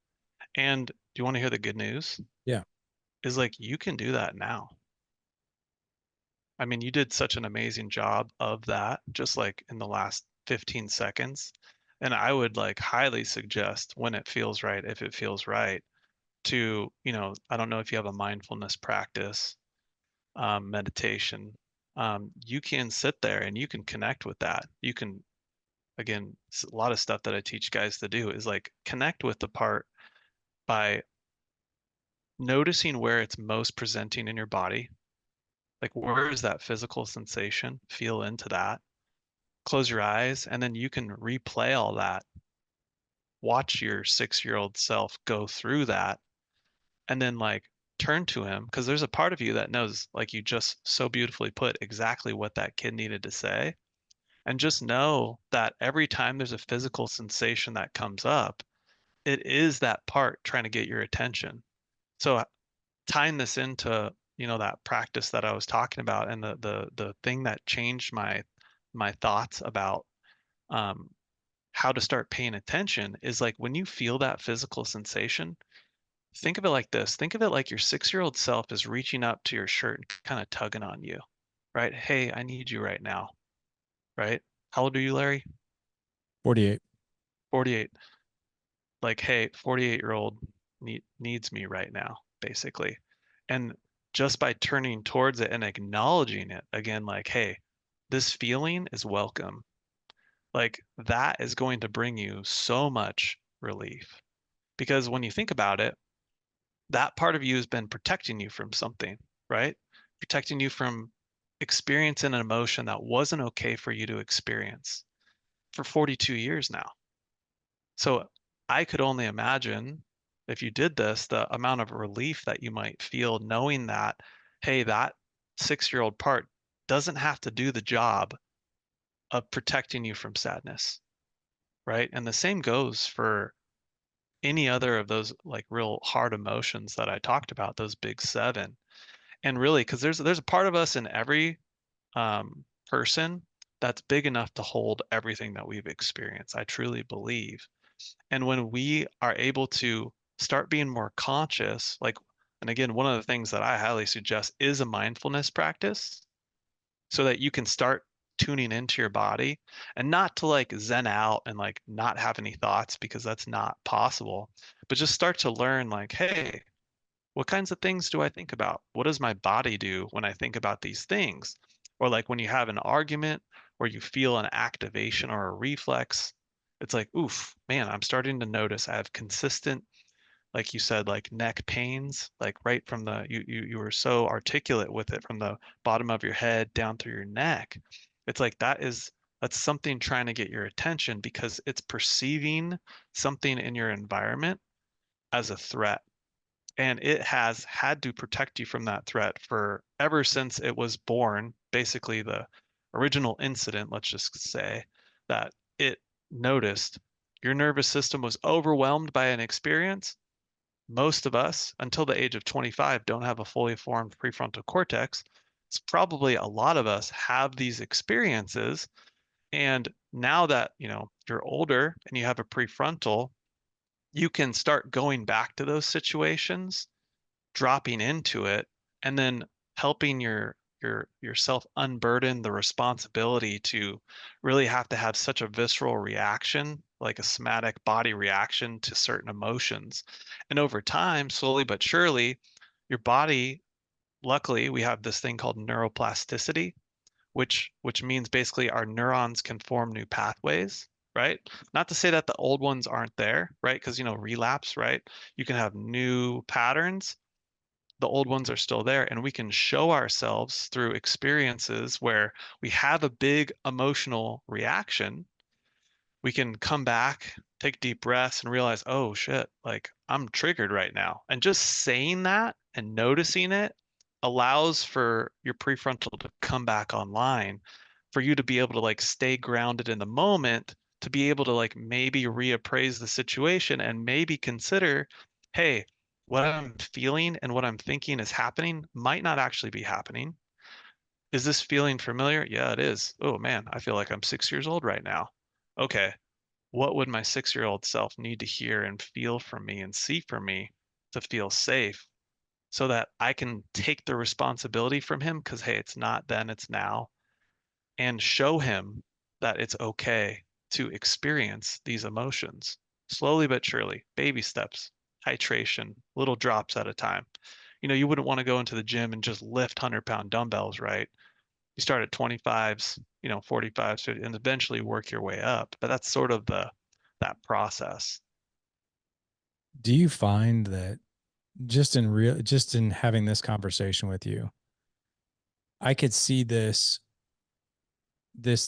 And do you want to hear the good news? Yeah. Is like you can do that now. I mean, you did such an amazing job of that just like in the last 15 seconds. And I would like highly suggest when it feels right, if it feels right, to, I don't know if you have a mindfulness practice, meditation. You can sit there and you can connect with that. You can, again, a lot of stuff that I teach guys to do is like connect with the part by noticing where it's most presenting in your body. Like, where is that physical sensation? Feel into that. Close your eyes, and then you can replay all that. Watch your 6-year-old self go through that, and then like turn to him because there's a part of you that knows, like you just so beautifully put exactly what that kid needed to say. And just know that every time there's a physical sensation that comes up, it is that part trying to get your attention. So tying this into that practice that I was talking about and the thing that changed my thoughts about um, how to start paying attention is like when you feel that physical sensation, think of it like this. Think of it like your 6-year-old self is reaching up to your shirt and kind of tugging on you, right? Hey, I need you right now, right? How old are you, Larry? 48. 48. Like, hey, 48-year-old needs me right now, basically. And just by turning towards it and acknowledging it again, like, hey, this feeling is welcome. Like, that is going to bring you so much relief. Because when you think about it, that part of you has been protecting you from something, right? Protecting you from experiencing an emotion that wasn't okay for you to experience for 42 years now. So I could only imagine if you did this, the amount of relief that you might feel knowing that, hey, that 6-year-old part doesn't have to do the job of protecting you from sadness, right? And the same goes for any other of those like real hard emotions that I talked about, those big seven. And really, because there's a part of us in every person that's big enough to hold everything that we've experienced. I truly believe. And when we are able to start being more conscious, like, and again, one of the things that I highly suggest is a mindfulness practice so that you can start tuning into your body and not to like zen out and like not have any thoughts because that's not possible, but just start to learn like, hey, what kinds of things do I think about? What does my body do when I think about these things? Or like when you have an argument or you feel an activation or a reflex, it's like, oof, man, I'm starting to notice I have consistent, like you said, like neck pains, like right from you were so articulate with it from the bottom of your head down through your neck. It's like that's something trying to get your attention because it's perceiving something in your environment as a threat, and it has had to protect you from that threat for ever since it was born. Basically, the original incident, let's just say that it noticed your nervous system was overwhelmed by an experience. Most of us, until the age of 25, don't have a fully formed prefrontal cortex. It's probably a lot of us have these experiences. And now that, you're older and you have a prefrontal, you can start going back to those situations, dropping into it, and then helping yourself unburden the responsibility to really have to have such a visceral reaction, like a somatic body reaction to certain emotions. And over time, slowly but surely, your body, luckily, we have this thing called neuroplasticity, which means basically our neurons can form new pathways, right? Not to say that the old ones aren't there, right? Because relapse, right? You can have new patterns, the old ones are still there, and we can show ourselves through experiences where we have a big emotional reaction. We can come back, take deep breaths, and realize, oh shit, like I'm triggered right now. And just saying that and noticing it allows for your prefrontal to come back online, for you to be able to like stay grounded in the moment, to be able to like maybe reappraise the situation and maybe consider, hey, what I'm feeling and what I'm thinking is happening might not actually be happening. Is this feeling familiar? Yeah, it is. Oh man, I feel like I'm 6 years old right now. Okay, what would my 6 year old self need to hear and feel from me and see from me to feel safe so that I can take the responsibility from him? Because, hey, it's not then, it's now, and show him that it's okay to experience these emotions slowly but surely, baby steps, titration, little drops at a time. You wouldn't want to go into the gym and just lift 100-pound dumbbells, right? You start at 25s, 45s, and eventually work your way up. But that's sort of that process. Do you find that just in having this conversation with you, I could see this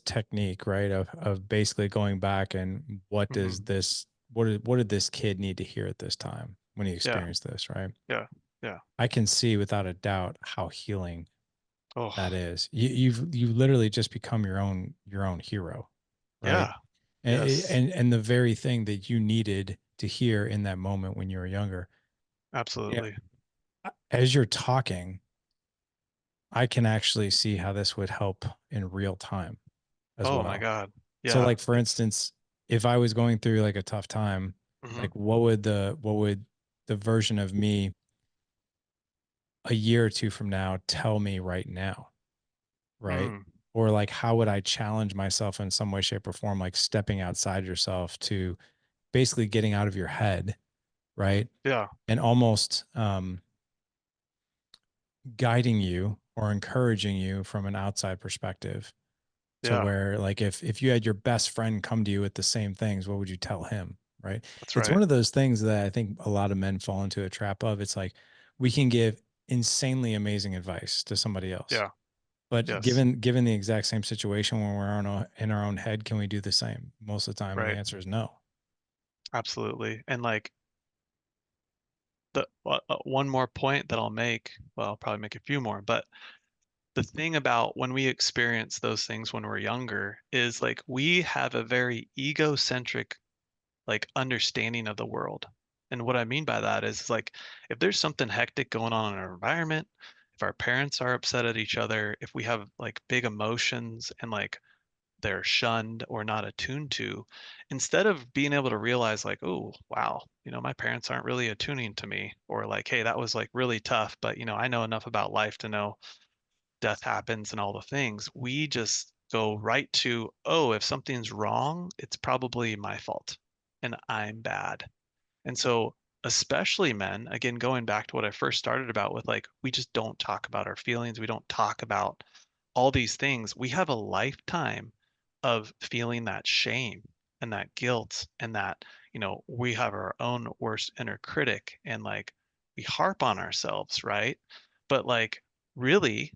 technique, right? Of basically going back and Hmm. what did this kid need to hear at this time when he Yeah, experienced this, right? yeah, yeah. I can see without a doubt how healing that Oh, is. You literally just become your own hero, right? yeah, And, yes, and the very thing that you needed to hear in that moment when you were younger. Yeah. absolutely. As you're talking, I can actually see how this would help in real time as Oh my well. God. So Yeah, like for it's, instance, if I was going through like a tough time, hmm like what would the version of me a year or two from now tell me right now, right? mm, Or like how would I challenge myself in some way, shape, or form, like stepping outside yourself to basically getting out of your head, right? yeah, And almost guiding you or encouraging you from an outside perspective to yeah, where like if you had your best friend come to you with the same things, what would you tell him, right? that's It's right. one of those things that I think a lot of men fall into a trap of. It's like we can give insanely amazing advice to somebody else, Yeah, but yes, given the exact same situation when we're in our own head, can we do the same? Most of the time the right. answer is no. Absolutely. And like the one more point that I'll make, well, I'll probably make a few more, but the thing about when we experience those things when we're younger is like we have a very egocentric like understanding of the world. And what I mean by that is like if there's something hectic going on in our environment, if our parents are upset at each other, if we have like big emotions and like they're shunned or not attuned to, instead of being able to realize like, oh, wow, my parents aren't really attuning to me, or like, hey, that was like really tough, but I know enough about life to know death happens and all the things, we just go right to, oh, if something's wrong, it's probably my fault and I'm bad. And so, especially men, again, going back to what I first started about with like, we just don't talk about our feelings. We don't talk about all these things. We have a lifetime of feeling that shame and that guilt and that, we have our own worst inner critic and like we harp on ourselves, right? But like, really,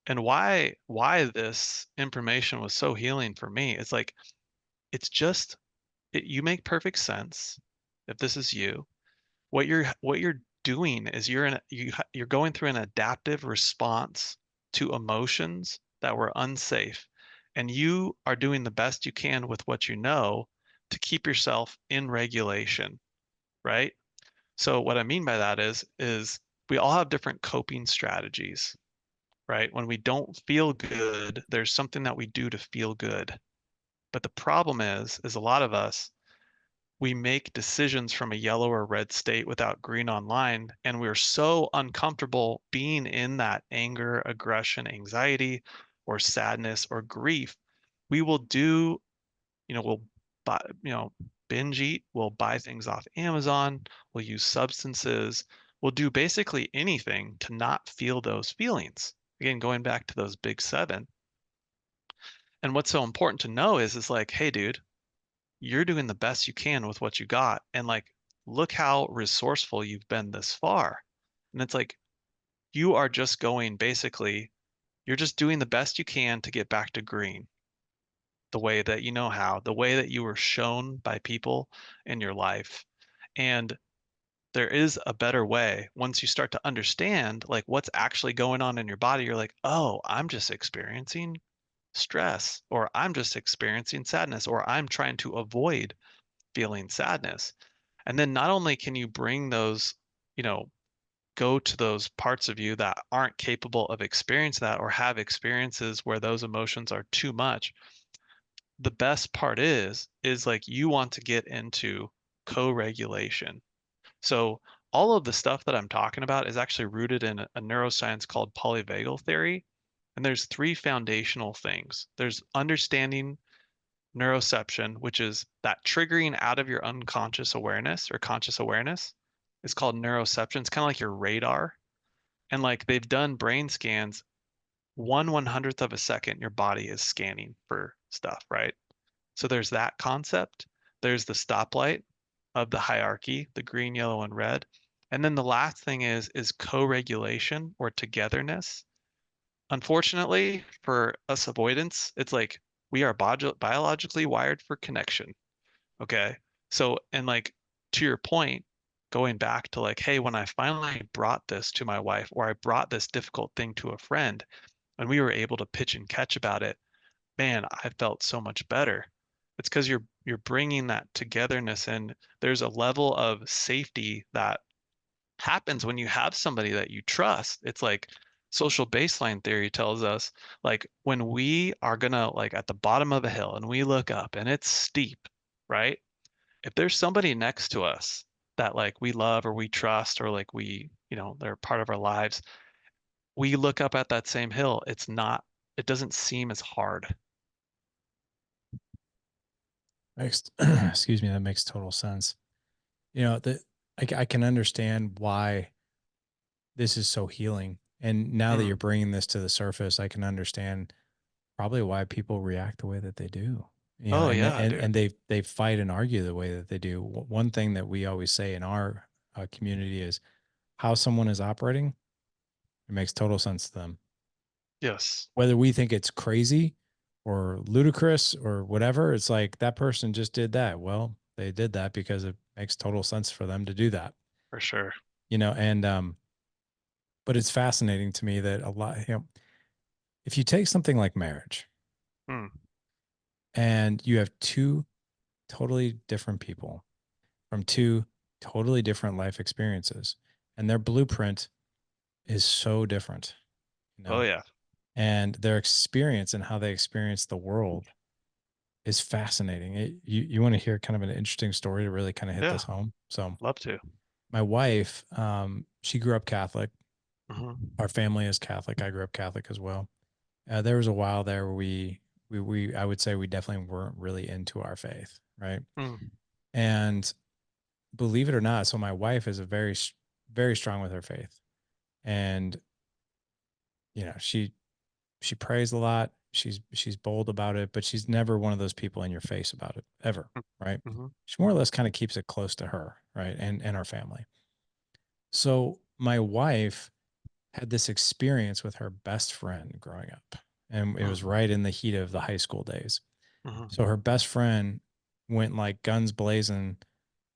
and why this information was so healing for me, it's like, it's just, you make perfect sense if this is you. What you're doing is you're going through an adaptive response to emotions that were unsafe, and you are doing the best you can with what you know, to keep yourself in regulation, right? So what I mean by that is we all have different coping strategies, right? When we don't feel good, there's something that we do to feel good. But the problem is a lot of us, we make decisions from a yellow or red state without green online, and we're so uncomfortable being in that anger, aggression, anxiety, or sadness or grief. We will do, we'll buy, binge eat, we'll buy things off Amazon, we'll use substances, we'll do basically anything to not feel those feelings. Again, going back to those big seven. And what's so important to know is like, hey, dude, you're doing the best you can with what you got. And like, look how resourceful you've been this far. And it's like, you are just going basically, you're just doing the best you can to get back to green the way that you know how, the way that you were shown by people in your life. And there is a better way. Once you start to understand like what's actually going on in your body, you're like, oh, I'm just experiencing stress, or I'm just experiencing sadness, or I'm trying to avoid feeling sadness. And then not only can you bring those, you know, go to those parts of you that aren't capable of experiencing that or have experiences where those emotions are too much. The best part is like you want to get into co-regulation. So all of the stuff that I'm talking about is actually rooted in a neuroscience called polyvagal theory. And there's three foundational things. There's understanding neuroception, which is that triggering out of your unconscious awareness or conscious awareness. It's called neuroception. It's kind of like your radar. And like they've done brain scans, 1/100th of a second, your body is scanning for stuff, right? So there's that concept. There's the stoplight of the hierarchy, the green, yellow, and red. And then the last thing is co-regulation or togetherness. Unfortunately, for us avoidance, it's like we are biologically wired for connection. Okay. So, and like to your point, going back to like, hey, when I finally brought this to my wife or I brought this difficult thing to a friend and we were able to pitch and catch about it, man, I felt so much better. It's because you're bringing that togetherness in. There's a level of safety that happens when you have somebody that you trust. It's like social baseline theory tells us, like when we are gonna like at the bottom of a hill and we look up and it's steep, right? If there's somebody next to us that like we love or we trust or like we, they're part of our lives, we look up at that same hill. It doesn't seem as hard. Makes, excuse me, that makes total sense. I can understand why this is so healing. And now that you're Mm. bringing this to the surface, I can understand probably why people react the way that they do. Oh And yeah, and dude. and they fight and argue the way that they do. One thing that we always say in our community is how someone is operating. It makes total sense to them, Yes, whether we think it's crazy or ludicrous or whatever. It's like that person just did that. Well, they did that because it makes total sense for them to do that. for sure. And but it's fascinating to me that if you take something like marriage Mm. and you have two totally different people from two totally different life experiences, and their blueprint is so different, you Oh know, yeah, and their experience and how they experience the world is fascinating. You want to hear kind of an interesting story to really kind of hit yeah. this home? So Love to. my wife, she grew up Catholic. Hmm. Our family is Catholic. I grew up Catholic as well. There was a while there where I would say we definitely weren't really into our faith, right? Mm. And believe it or not, so my wife is very strong with her faith, and she prays a lot. She's bold about it, but she's never one of those people in your face about it ever, right? Mm-hmm. She more or less kind of keeps it close to her, right, and our family. So my wife had this experience with her best friend growing up, and it was Mm. right in the heat of the high school days. So Hmm. her best friend went like guns blazing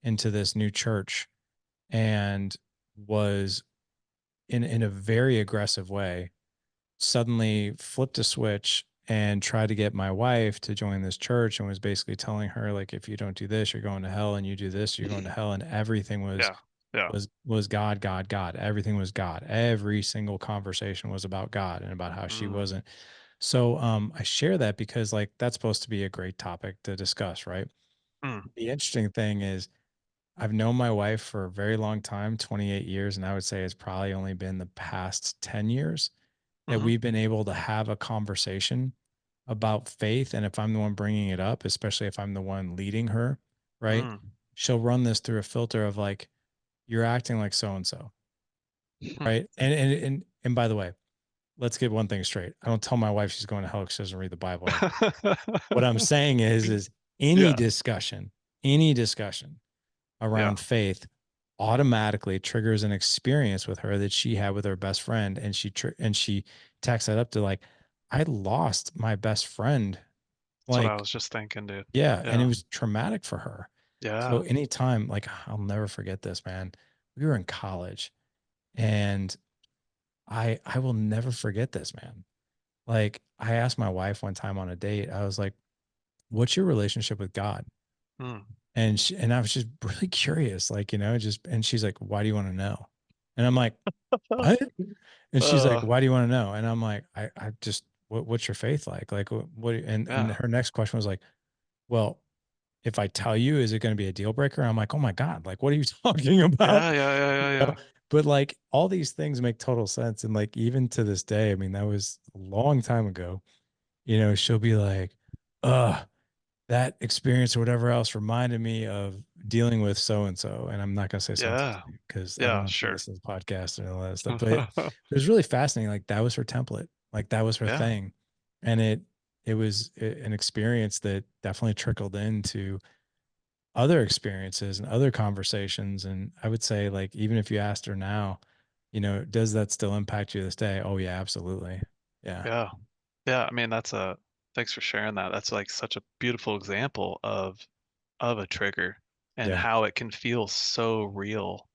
into this new church and was in a very aggressive way, suddenly flipped a switch and tried to get my wife to join this church and was basically telling her like, if you don't do this, you're going to hell, and you do this, you're going to hell. And everything Yeah. Yeah. was God, God, God. Everything was God. Every single conversation was about God and about how she Mm, wasn't. So I share that because like that's supposed to be a great topic to discuss, right? mm, The interesting thing is I've known my wife for a very long time, 28 years, and I would say it's probably only been the past 10 years that hmm we've been able to have a conversation about faith. And if I'm the one bringing it up, especially if I'm the one leading her, right? mm, She'll run this through a filter of like, you're acting like so and so, right? And by the way, let's get one thing straight. I don't tell my wife she's going to hell because she doesn't read the Bible ever. What I'm saying is Yeah. any discussion Yeah. around faith automatically triggers an experience with her that she had with her best friend, and she tacks that up to like, I lost my best friend, That's what I like, was just thinking, dude. yeah, and it Yeah. was traumatic for her. So Yeah. anytime, like, I'll never forget this, man. We were in college, and I will never forget this, man. Like, I asked my wife one time on a date, I was like, what's your relationship with God? Mm. And I was just really curious, like, just, and she's like, why do you want to know? And I'm like, what? And she's like, Uh, why do you want to know? And I'm like, I just, what's your faith like? Like, what, and yeah. her next question was like, well, if I tell you, is it going to be a deal breaker? I'm like, oh my God, like, what are you talking about? Yeah. Yeah. Yeah. You Yeah. know? Yeah. But like, all these things make total sense. And like, even to this day, I mean, that was a long time ago, she'll be like, that experience or whatever else reminded me of dealing with so and so. And I'm not going to say so and so's Yeah. name because I don't Yeah. know if she Sure. listens to the podcast and all that stuff. But it was really fascinating. Like, that was her template. Like, that was her Yeah. thing. And it was an experience that definitely trickled into other experiences and other conversations. And I would say, like, even if you asked her now, does that still impact you this day? Oh yeah, absolutely. Yeah. Yeah. Yeah. I mean, thanks for sharing that. That's like such a beautiful example of a trigger and Yeah. how it can feel so real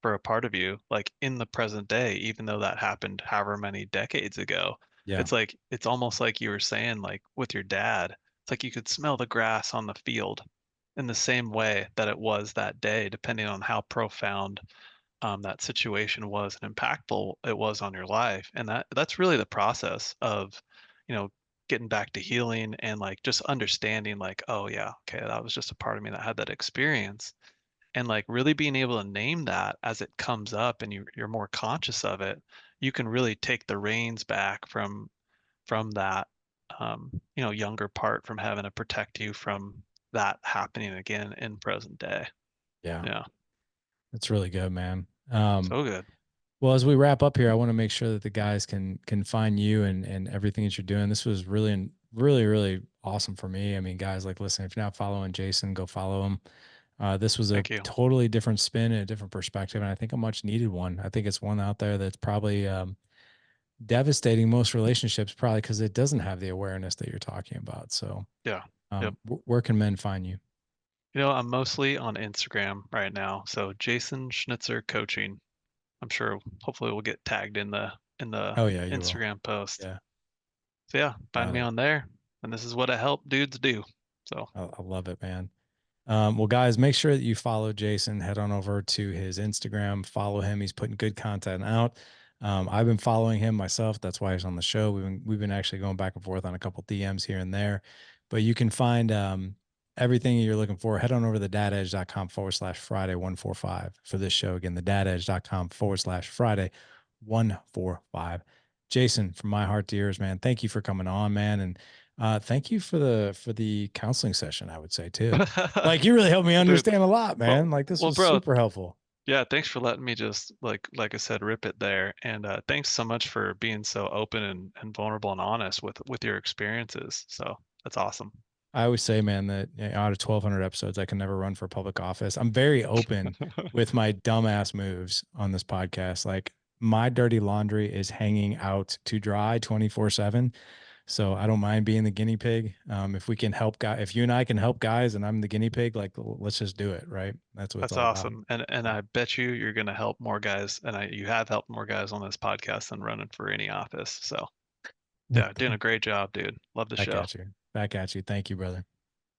for a part of you, like in the present day, even though that happened however many decades ago. Yeah. It's like, it's almost like you were saying, like with your dad, it's like you could smell the grass on the field in the same way that it was that day, depending on how profound that situation was and impactful it was on your life. And that's really the process of, you know, getting back to healing and like just understanding like, oh yeah, okay, that was just a part of me that had that experience. And like really being able to name that as it comes up and you're more conscious of it, you can really take the reins back from that younger part, from having to protect you from that happening again in present day. Yeah. Yeah. That's really good, man. So good. Well, as we wrap up here, I want to make sure that the guys can find you and everything that you're doing. This was really, really, really awesome for me. I mean, guys, like, listen, if you're not following Jason, go follow him. This was a Thank you. totally different spin and a different perspective, and I think a much needed one. I think it's one out there that's probably devastating most relationships, probably because it doesn't have the awareness that you're talking about. So, Yeah. Yep. where can men find you? I'm mostly on Instagram right now. So Jason Schnitzer coaching. I'm sure hopefully we'll get tagged in the Oh yeah, you will. Instagram post. Yeah, So yeah, find got me it. on there. And this is what I help dudes do. So I love it, man. Well, guys, make sure that you follow Jason. Head on over to his Instagram, follow him. He's putting good content out. I've been following him myself. That's why he's on the show. We've been actually going back and forth on a couple DMs here and there. But you can find everything you're looking for. Head on over to thedadedge.com/Friday 145 for this show. Again, thedadedge.com/Friday 145. Jason, from my heart to yours, man. Thank you for coming on, man. And thank you for the counseling session, I would say too. Like, you really helped me dude, understand a lot, man. well, Like, this well, was bro, super helpful. yeah, thanks for letting me just like I said, rip it there. And thanks so much for being so open and vulnerable and honest with your experiences. So that's awesome. I always say, man, that out of 1,200 episodes, I can never run for public office. I'm very open with my dumbass moves on this podcast. Like, my dirty laundry is hanging out to dry 24/7. So I don't mind being the guinea pig. If we can help guys, if you and I can help guys and I'm the guinea pig, like, let's just do it. Right. That's what it's That's all about. awesome. And Yeah. I bet you're gonna help more guys, and you have helped more guys on this podcast than running for any office. So Yeah, doing a great job, dude. Love the Back show. at you. Back at you. Thank you, brother.